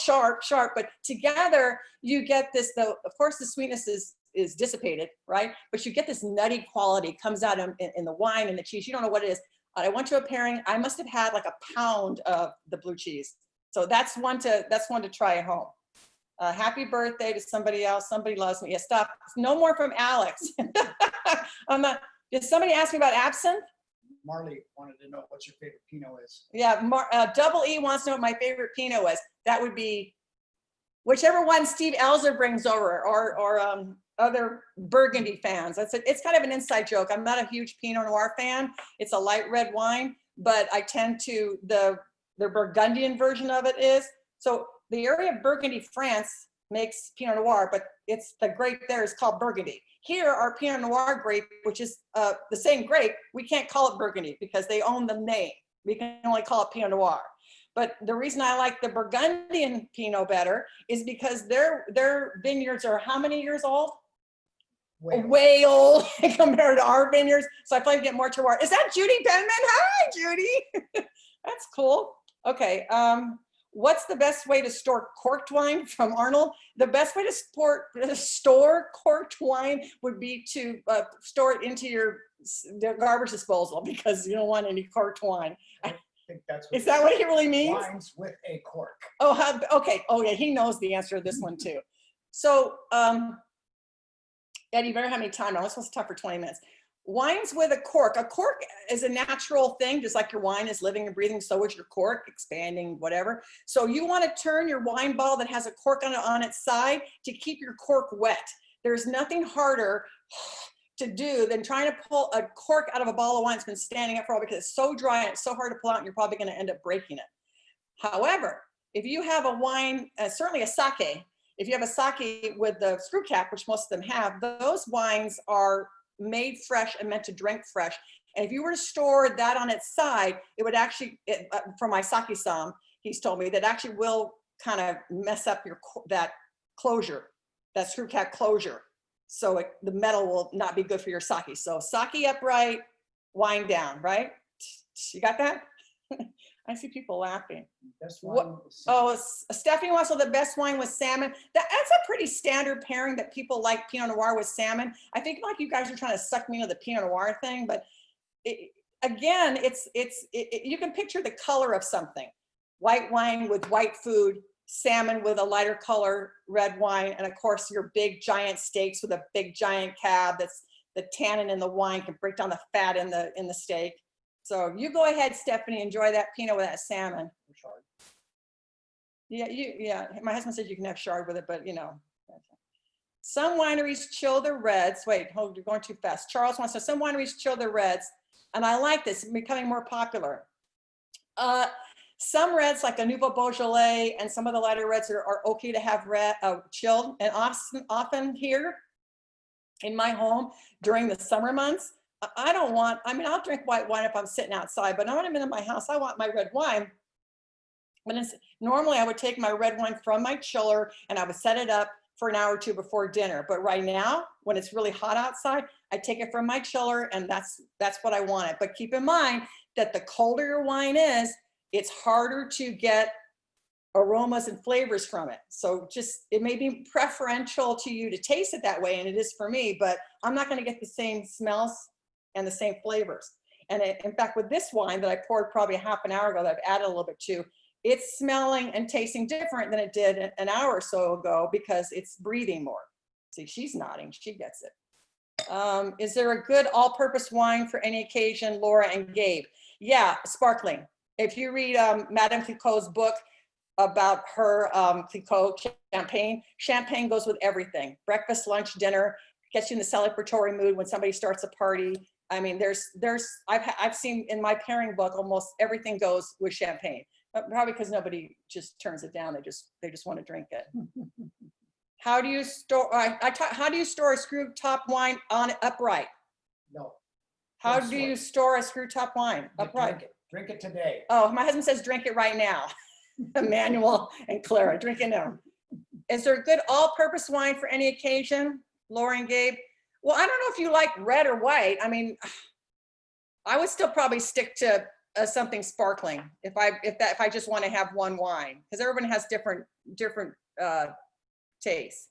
sharp, but together you get this, of course the sweetness is dissipated, right? But you get this nutty quality comes out in the wine and the cheese. You don't know what it is. I went to a pairing. I must have had like a pound of the blue cheese. So that's one to try at home. Happy birthday to somebody else. Somebody loves me. Yeah, stop. No more from Alex. Did somebody ask me about absinthe? Marley wanted to know what your favorite Pinot is. Yeah, Double E wants to know what my favorite Pinot is. That would be whichever one Steve Elzer brings over, or other Burgundy fans. It's kind of an inside joke. I'm not a huge Pinot Noir fan. It's a light red wine, but I tend to, the Burgundian version of it is. So the area of Burgundy, France makes Pinot Noir, but it's the grape there is called Burgundy. Here, our Pinot Noir grape, which is the same grape, we can't call it Burgundy because they own the name. We can only call it Pinot Noir. But the reason I like the Burgundian Pinot better is because their vineyards are how many years old? Way old compared to our vineyards. So I probably get more terroir. Is that Judy Penman? Hi, Judy. That's cool. Okay. What's the best way to store corked wine from Arnold? The best way to store corked wine would be to store it into your garbage disposal, because you don't want any corked wine. I think that's Is that what he really means? Wines with a cork. Oh, okay. Oh, yeah, he knows the answer to this one too. So, Eddie, you better have me time. I'm supposed to talk for 20 minutes. Wines with a cork. A cork is a natural thing, just like your wine is living and breathing, so is your cork, expanding, whatever. So you want to turn your wine bottle that has a cork on its side to keep your cork wet. There's nothing harder to do than trying to pull a cork out of a bottle of wine that's been standing up for a while, because it's so dry and it's so hard to pull out, and you're probably going to end up breaking it. However, if you have a wine, certainly a sake, if you have a sake with the screw cap, which most of them have, those wines are made fresh and meant to drink fresh. And if you were to store that on its side, it would actually, from my sake som, he's told me that actually will kind of mess up that closure, that screw cap closure. So the metal will not be good for your sake. So sake upright, wine down, right? You got that? I see people laughing. Stephanie wants to know the best wine with salmon. That's a pretty standard pairing that people like Pinot Noir with salmon. I think like you guys are trying to suck me into the Pinot Noir thing, but again, you can picture the color of something. White wine with white food, salmon with a lighter color red wine, and of course your big giant steaks with a big giant cab. That's the tannin in the wine can break down the fat in the steak. So you go ahead, Stephanie, enjoy that Pinot with that salmon. Yeah, my husband said you can have Chard with it, but you know. Some wineries chill their reds. Wait, hold, you're going too fast. Charles wants to, some wineries chill their reds, and I like this, it's becoming more popular. Some reds like a Nouveau Beaujolais and some of the lighter reds are okay to have chilled. And often here in my home during the summer months, I'll drink white wine if I'm sitting outside, but when I'm in my house, I want my red wine. Normally I would take my red wine from my chiller and I would set it up for an hour or two before dinner. But right now, when it's really hot outside, I take it from my chiller and that's what I want it. But keep in mind that the colder your wine is, it's harder to get aromas and flavors from it. So it may be preferential to you to taste it that way, and it is for me, but I'm not gonna get the same smells and the same flavors. And in fact, with this wine that I poured probably a half an hour ago that I've added a little bit to, it's smelling and tasting different than it did an hour or so ago because it's breathing more. See, she's nodding, she gets it. Is there a good all-purpose wine for any occasion, Laura and Gabe? Yeah, sparkling. If you read Madame Clicquot's book about her Clicquot champagne goes with everything. Breakfast, lunch, dinner, gets you in the celebratory mood when somebody starts a party. I mean, I've seen in my pairing book, almost everything goes with champagne. Probably because nobody just turns it down. They just want to drink it. How do you store? How do you store a screw top wine on upright? No. How do you store a screw top wine upright? Drink it today. Oh, my husband says drink it right now. Emmanuel and Clara, drink it now. Is there a good all-purpose wine for any occasion, Laura and Gabe? Well, I don't know if you like red or white. I mean, I would still probably stick to something sparkling if I just want to have one wine, because everyone has different tastes.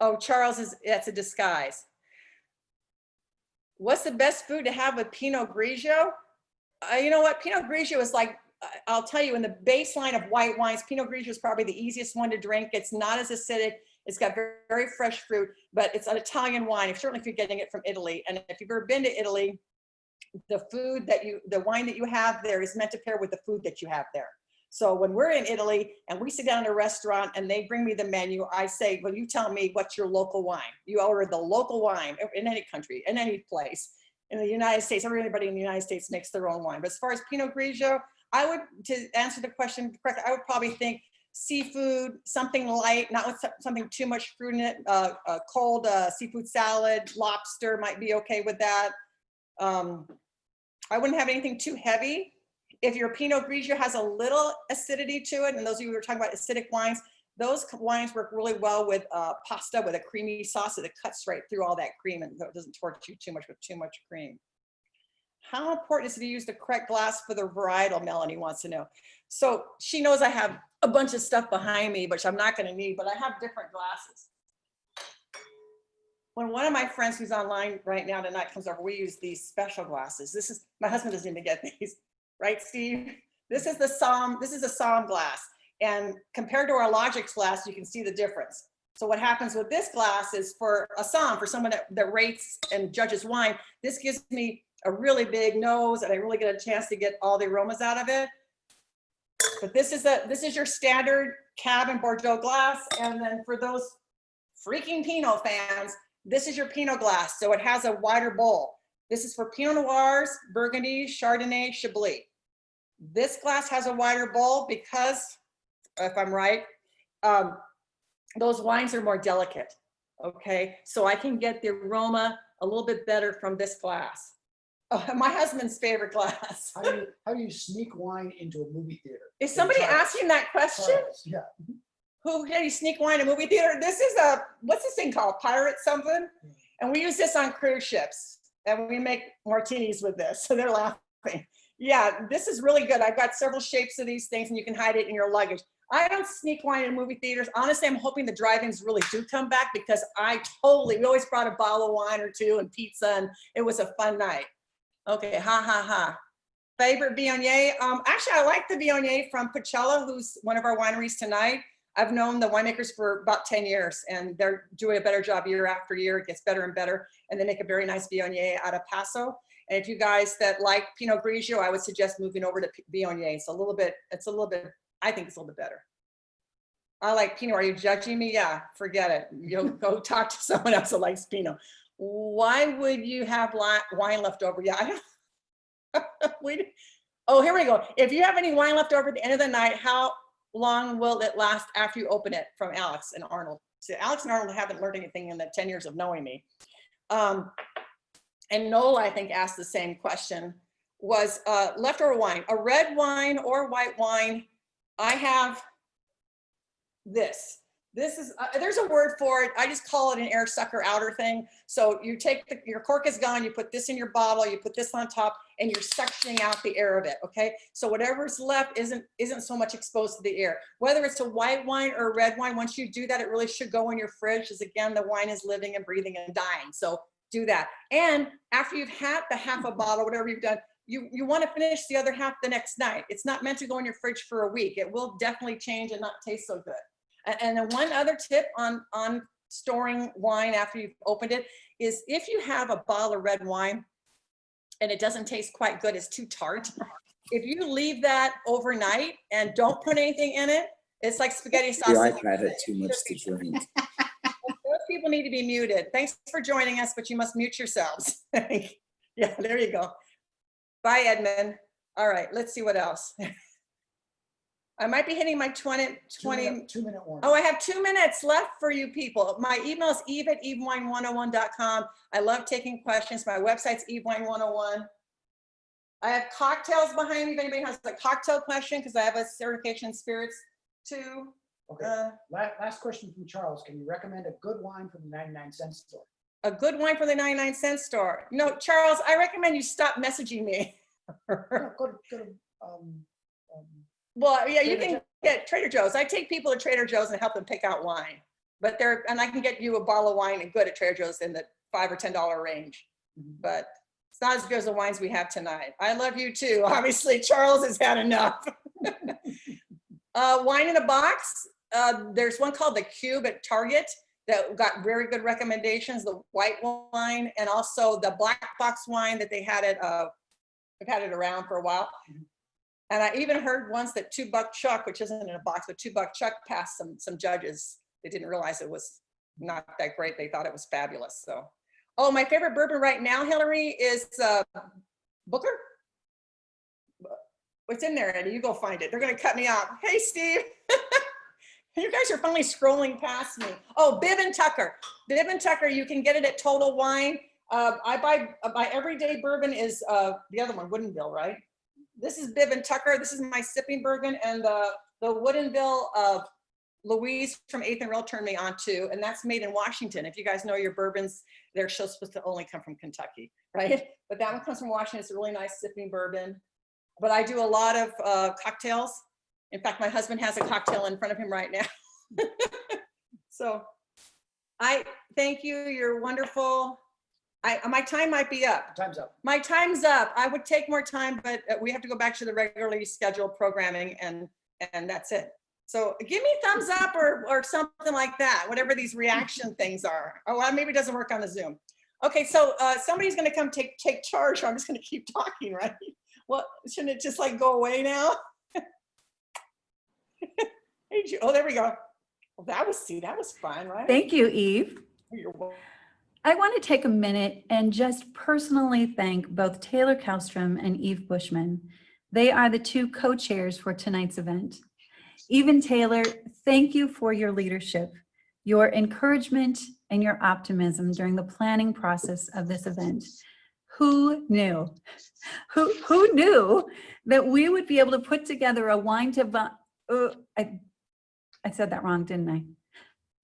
Oh, Charles that's a disguise. What's the best food to have with Pinot Grigio? You know what, Pinot Grigio is like, I'll tell you, in the baseline of white wines, Pinot Grigio is probably the easiest one to drink. It's not as acidic. It's got very, very fresh fruit, but it's an Italian wine, certainly if you're getting it from Italy. And if you've ever been to Italy, the wine that you have there is meant to pair with the food that you have there. So when we're in Italy and we sit down in a restaurant and they bring me the menu, I say, well, you tell me what's your local wine. You order the local wine in any country, in any place. In the United States, everybody in the United States makes their own wine. But as far as Pinot Grigio, to answer the question correctly, I would probably think seafood, something light, not with something too much fruit in it. A cold seafood salad, lobster might be okay with that. I wouldn't have anything too heavy. If your Pinot Grigio has a little acidity to it, and those of you who are talking about acidic wines, those wines work really well with pasta with a creamy sauce that cuts right through all that cream and doesn't torch you too much with too much cream. How important is it to use the correct glass for the varietal, Melanie wants to know. So she knows I have a bunch of stuff behind me, which I'm not going to need, but I have different glasses. When one of my friends who's online right now tonight comes over, we use these special glasses. My husband doesn't even get these, right, Steve? This is a Somm glass. And compared to our Logix glass, you can see the difference. So what happens with this glass is for a Somm, for someone that rates and judges wine, this gives me a really big nose and I really get a chance to get all the aromas out of it. But this is your standard Cab and Bordeaux glass. And then for those freaking Pinot fans, this is your Pinot glass. So it has a wider bowl. This is for Pinot Noirs, Burgundy, Chardonnay, Chablis. This glass has a wider bowl because, if I'm right, those wines are more delicate, okay? So I can get the aroma a little bit better from this glass. Oh, my husband's favorite glass. How do you sneak wine into a movie theater? Is somebody asking that question? Yeah. How do you sneak wine in a movie theater? This is what's this thing called? Pirate something? And we use this on cruise ships and we make martinis with this. So they're laughing. Yeah, this is really good. I've got several shapes of these things and you can hide it in your luggage. I don't sneak wine in movie theaters. Honestly, I'm hoping the drive-ins really do come back because we always brought a bottle of wine or two and pizza and it was a fun night. Okay, ha, ha, ha. Favorite Viognier? Actually, I like the Viognier from Pacella, who's one of our wineries tonight. I've known the winemakers for about 10 years, and they're doing a better job year after year. It gets better and better, and they make a very nice Viognier out of Paso. And if you guys that like Pinot Grigio, I would suggest moving over to Viognier. It's a little bit, I think it's a little bit better. I like Pinot. Are you judging me? Yeah, forget it. You'll go talk to someone else that likes Pinot. Why would you have wine left over? Yeah, oh, here we go. If you have any wine left over at the end of the night, how long will it last after you open it? From Alex and Arnold. So Alex and Arnold haven't learned anything in the 10 years of knowing me. And Nola, I think, asked the same question, was leftover wine, a red wine or white wine. I have this. This is, there's a word for it. I just call it an air sucker outer thing. So you take your cork is gone, you put this in your bottle, you put this on top, and you're suctioning out the air of it, okay? So whatever's left isn't so much exposed to the air. Whether it's a white wine or a red wine, once you do that, it really should go in your fridge, because again, the wine is living and breathing and dying. So do that. And after you've had the half a bottle, whatever you've done, you want to finish the other half the next night. It's not meant to go in your fridge for a week. It will definitely change and not taste so good. And then one other tip on storing wine after you've opened it is, if you have a bottle of red wine and it doesn't taste quite good, it's too tart, if you leave that overnight and don't put anything in it, it's like spaghetti sauce. I've had it too much to drink. Those people need to be muted. Thanks for joining us, but you must mute yourselves. Yeah, there you go. Bye, Edmund. All right, let's see what else. I might be hitting my 20 2-minute warning. Oh, I have 2 minutes left for you people. My email is eve@evewine101.com. I love taking questions. My website's evewine101. I have cocktails behind me if anybody has a cocktail question, because I have a certification in spirits too. Okay. Last question from Charles. Can you recommend a good wine from the 99-cent store? A good wine from the 99-cent store. No, Charles, I recommend you stop messaging me. Go to Well, yeah, you Trader can get Trader Joe's. I take people to Trader Joe's and help them pick out wine. But and I can get you a bottle of wine and good at Trader Joe's in the $5 or $10 range. But it's not as good as the wines we have tonight. I love you too. Obviously, Charles has had enough. Wine in a box. There's one called the Cube at Target that got very good recommendations. The white wine and also the black box wine that they had it. I've had it around for a while. And I even heard once that 2 Buck Chuck, which isn't in a box, but 2 Buck Chuck passed some judges. They didn't realize it was not that great. They thought it was fabulous. So, oh, my favorite bourbon right now, Hillary, is Booker. What's in there, Eddie? You go find it. They're going to cut me off. Hey, Steve. You guys are finally scrolling past me. Oh, Bibb and Tucker. Bibb and Tucker, you can get it at Total Wine. I buy my everyday bourbon is the other one, Woodinville, right? This is Bibb and Tucker. This is my sipping bourbon, and the Woodinville Louise from 8th and Rail turned me on to, and that's made in Washington. If you guys know your bourbons, they're supposed to only come from Kentucky, right? But that one comes from Washington. It's a really nice sipping bourbon. But I do a lot of cocktails. In fact, my husband has a cocktail in front of him right now. So I thank you. You're wonderful. My time might be up. Time's up. My time's up. I would take more time, but we have to go back to the regularly scheduled programming, and that's it. So give me thumbs up or something like that, whatever these reaction things are. Oh, well, maybe it doesn't work on the Zoom. Okay, so somebody's gonna come take charge, or I'm just gonna keep talking, right? Well, shouldn't it just like go away now? Hey, oh, there we go. Well, that was fun, right? Thank you, Eve. You're welcome. I want to take a minute and just personally thank both Taylor Kallstrom and Eve Bushman. They are the 2 co-chairs for tonight's event. Eve and Taylor, thank you for your leadership, your encouragement, and your optimism during the planning process of this event. Who knew? Who knew that we would be able to put together a wine to I said that wrong, didn't I?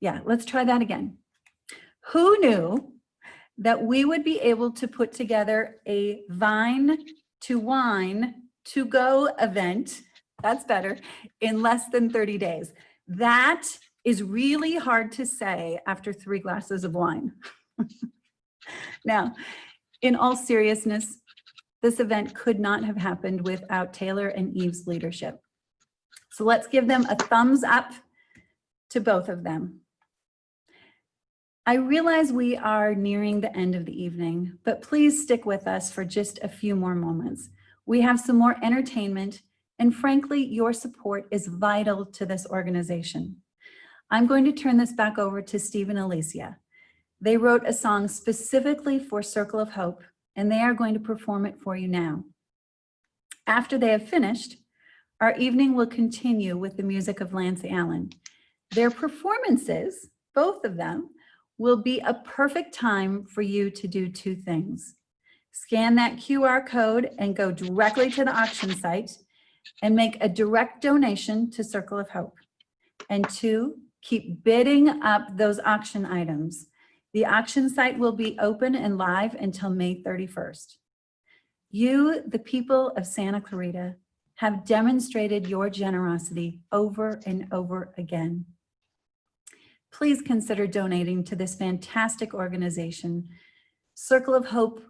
Yeah, let's try that again. Who knew that we would be able to put together a Vine to Wine to Go event, that's better, in less than 30 days? That is really hard to say after 3 glasses of wine. Now, in all seriousness, this event could not have happened without Taylor and Eve's leadership. So let's give them a thumbs up to both of them. I realize we are nearing the end of the evening, but please stick with us for just a few more moments. We have some more entertainment, and frankly, your support is vital to this organization. I'm going to turn this back over to Steve and Alicia. They wrote a song specifically for Circle of Hope, and they are going to perform it for you now. After they have finished, our evening will continue with the music of Lance Allen. Their performances, both of them, will be a perfect time for you to do two things. Scan that QR code and go directly to the auction site and make a direct donation to Circle of Hope. And two, keep bidding up those auction items. The auction site will be open and live until May 31st. You, the people of Santa Clarita, have demonstrated your generosity over and over again. Please consider donating to this fantastic organization. Circle of Hope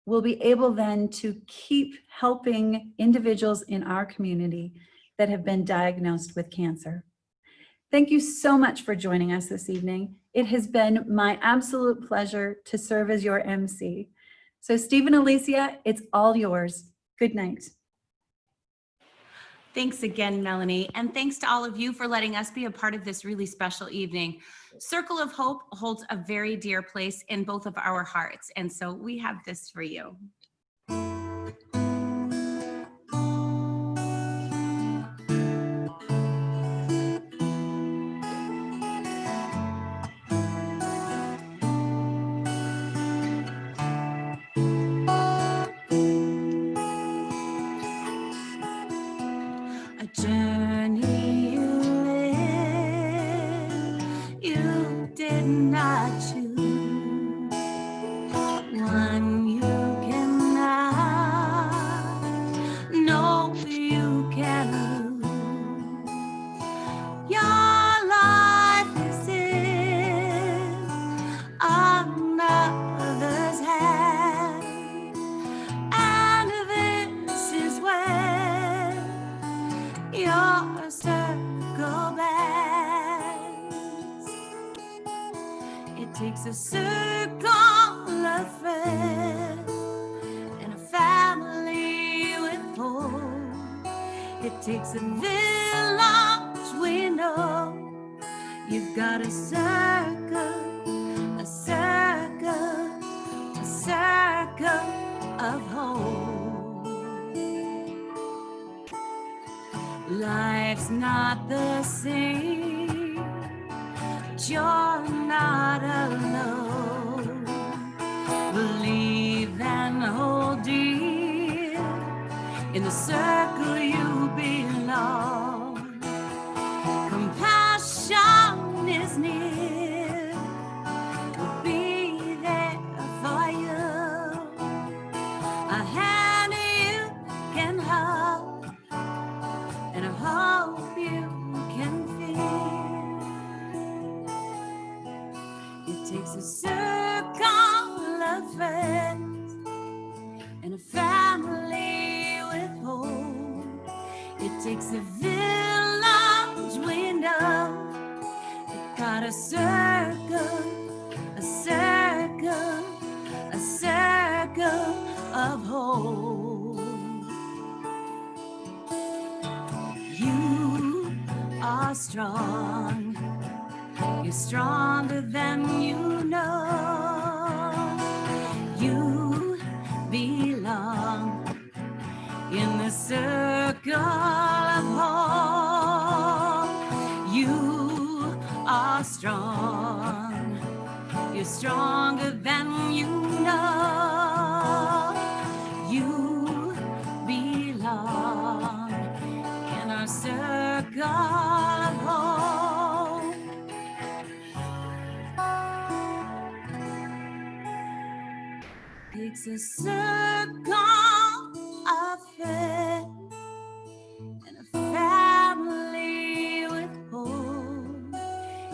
will be able then to keep helping individuals in our community that have been diagnosed with cancer. Thank you so much for joining us this evening. It has been my absolute pleasure to serve as your MC. So Steve and Alicia, it's all yours. Good night. Thanks again, Melanie, and thanks to all of you for letting us be a part of this really special evening. Circle of Hope holds a very dear place in both of our hearts, and so we have this for you. A journey you live, you did not choose, one you cannot, no you can lose. Your life is in another's hand, and this is where your circle bends. It takes a circle of friends and a family with hope. It takes a village we know. You've got a circle, a circle, a circle of hope. Life's not the same, but you're not alone. Believe and hold dear in the circle you belong. Compassion is near, we'll be there for you. A hand you can hold, and I hope you can feel. It takes a circle of friends and a family with hope. It takes a village we know. It got a circle, a circle, a circle of hope. You are strong, you're stronger than you know. You belong in the circle of hope. You are strong, you're stronger than you know. You belong in our circle of hope. Takes a circle of friends and a family with hope.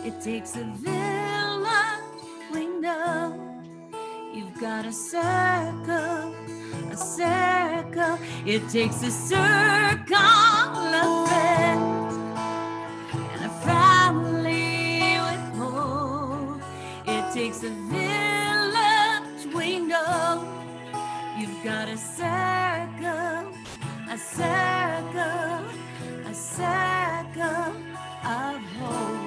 It takes a village we know. You've got a circle, a circle. It takes a circle of friends and a family takes a village, we know. You've got a circle, a circle, a circle of hope.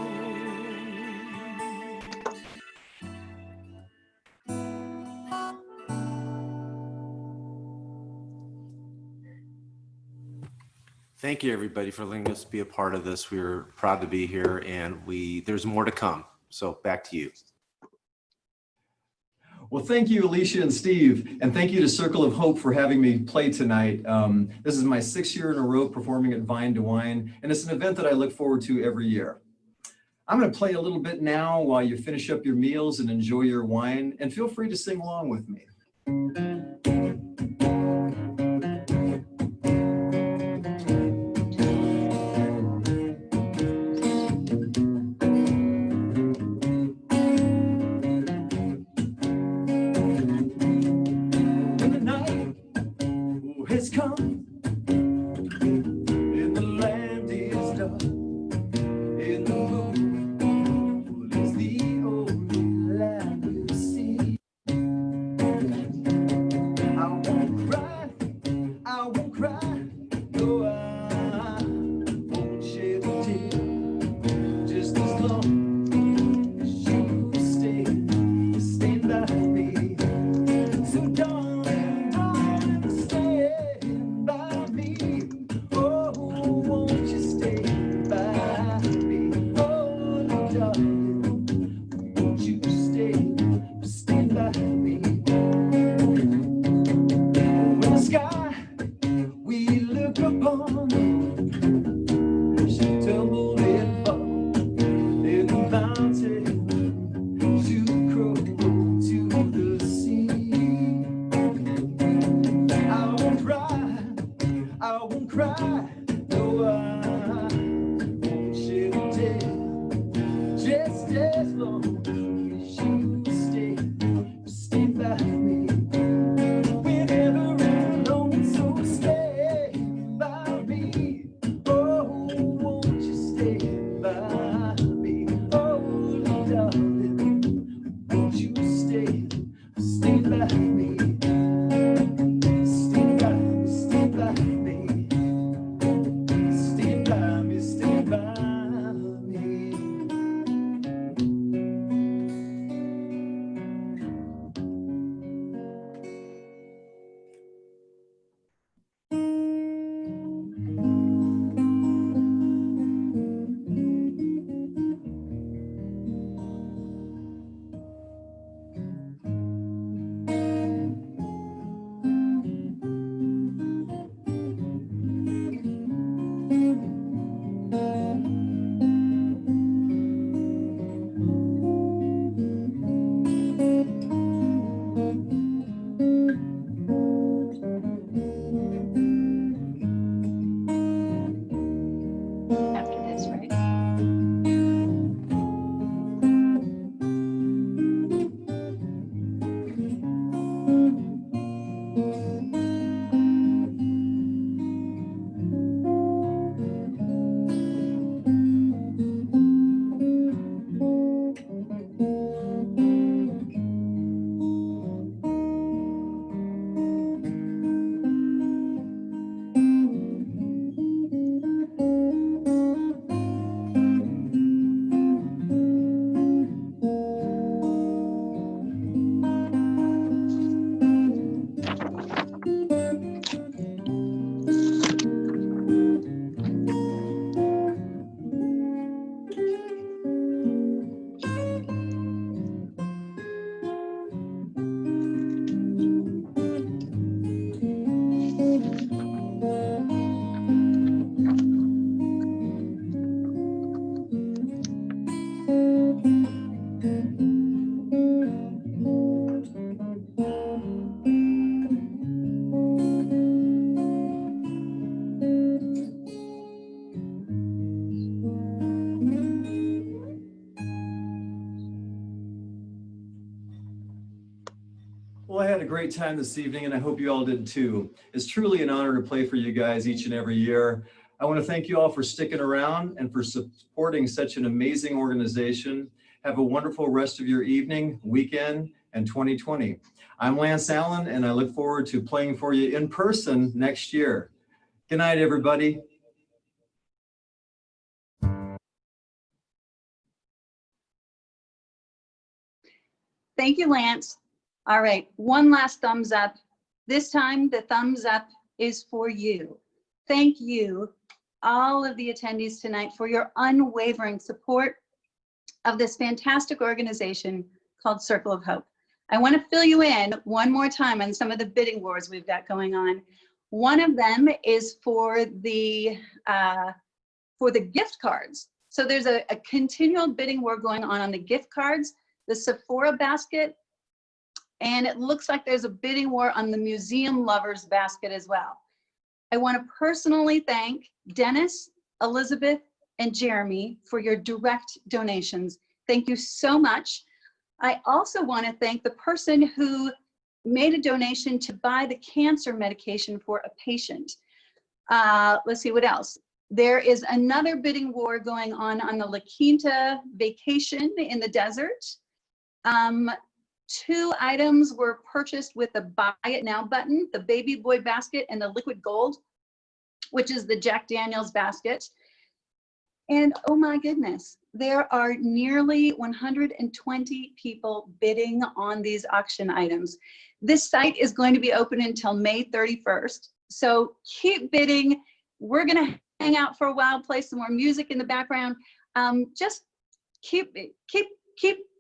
Thank you, everybody, for letting us be a part of this. We're proud to be here, and there's more to come. So back to you. Well, thank you, Alicia and Steve, and thank you to Circle of Hope for having me play tonight. This is my 6th year in a row performing at Vine2Wine, and it's an event that I look forward to every year. I'm going to play a little bit now while you finish up your meals and enjoy your wine, and feel free to sing along with me. Has come and the land is dark and the moon is the only light we'll see. I won't cry, I won't cry, no, I won't shed a tear, just as long as you stay by me. So darling, darling, stay. Well, I had a great time this evening, and I hope you all did too. It's truly an honor to play for you guys each and every year. I want to thank you all for sticking around and for supporting such an amazing organization. Have a wonderful rest of your evening, weekend, and 2020. I'm Lance Allen, and I look forward to playing for you in person next year. Good night, everybody. Thank you, Lance. All right, one last thumbs up. This time, the thumbs up is for you. Thank you, all of the attendees tonight, for your unwavering support of this fantastic organization called Circle of Hope. I want to fill you in one more time on some of the bidding wars we've got going on. One of them is for the gift cards. So there's a continual bidding war going on the gift cards, the Sephora basket, and it looks like there's a bidding war on the museum lovers basket as well. I want to personally thank Dennis, Elizabeth, and Jeremy for your direct donations. Thank you so much. I also want to thank the person who made a donation to buy the cancer medication for a patient. Let's see what else. There is another bidding war going on the La Quinta vacation in the desert. 2 items were purchased with the buy it now button, the baby boy basket and the liquid gold, which is the Jack Daniels basket. And oh my goodness, there are nearly 120 people bidding on these auction items. This site is going to be open until May 31st. So keep bidding. We're gonna hang out for a while, play some more music in the background. Just keep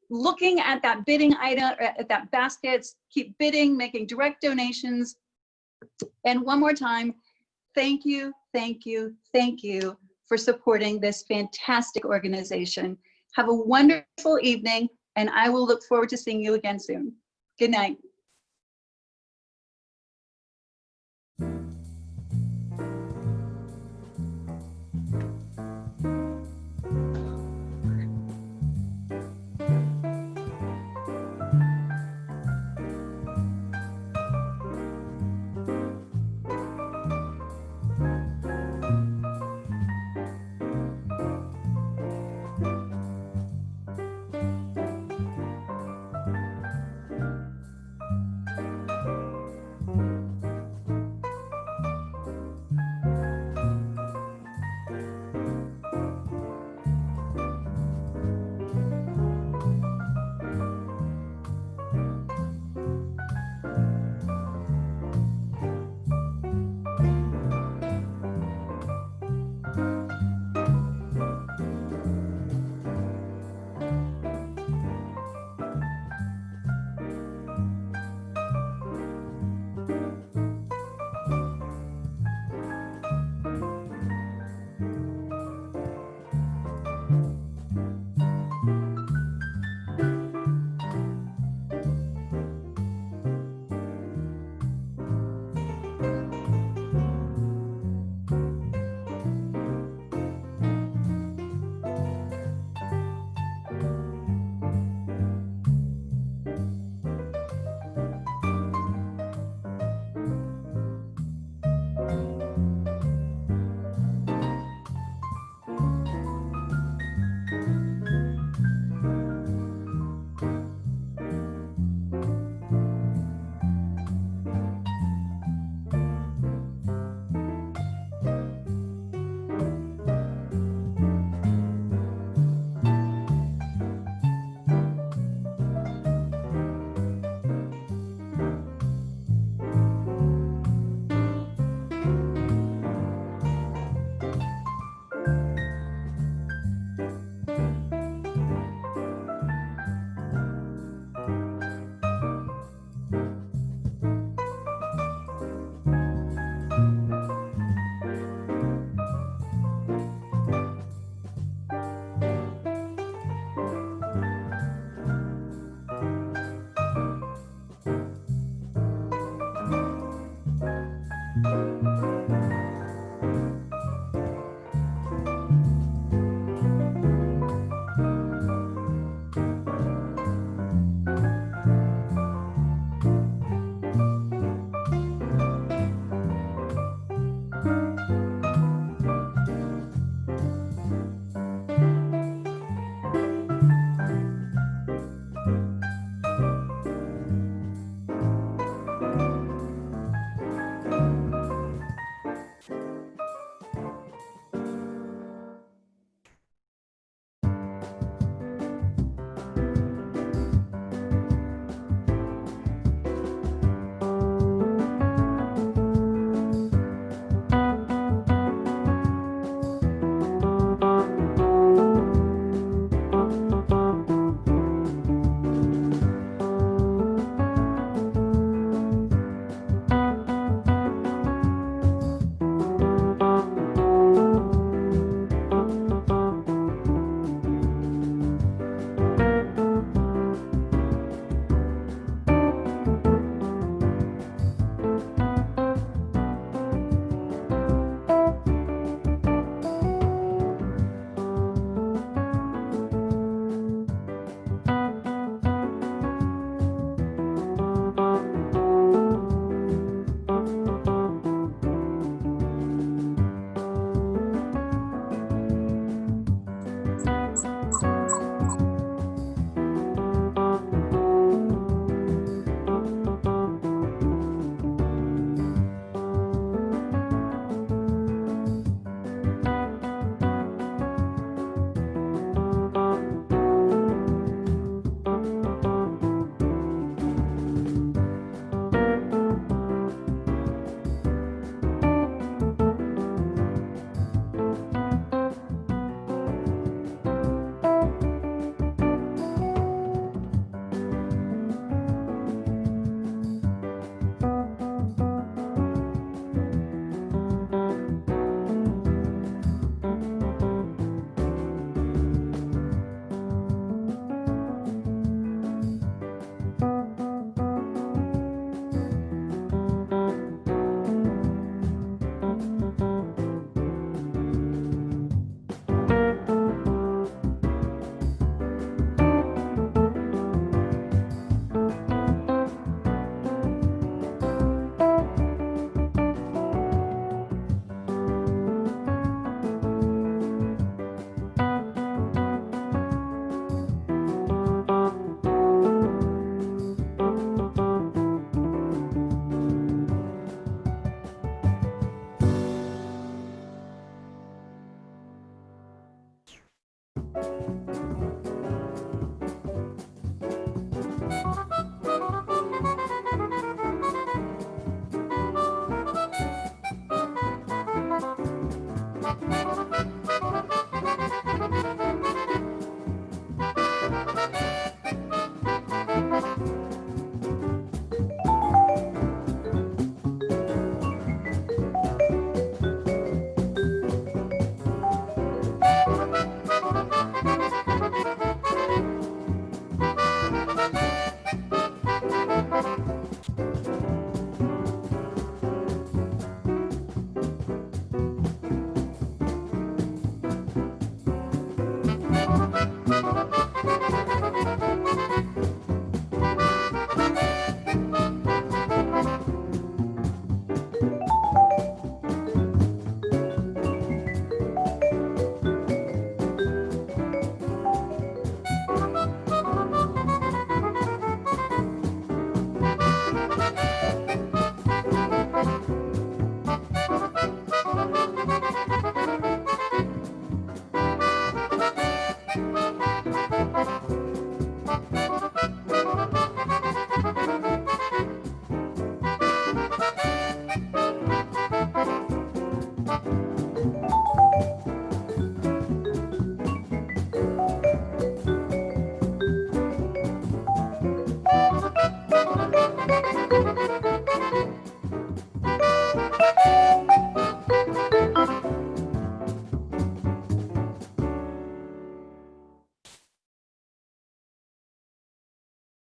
looking at that bidding item, at that baskets, keep bidding, making direct donations. And one more time, thank you, thank you, thank you for supporting this fantastic organization. Have a wonderful evening, and I will look forward to seeing you again soon. Good night.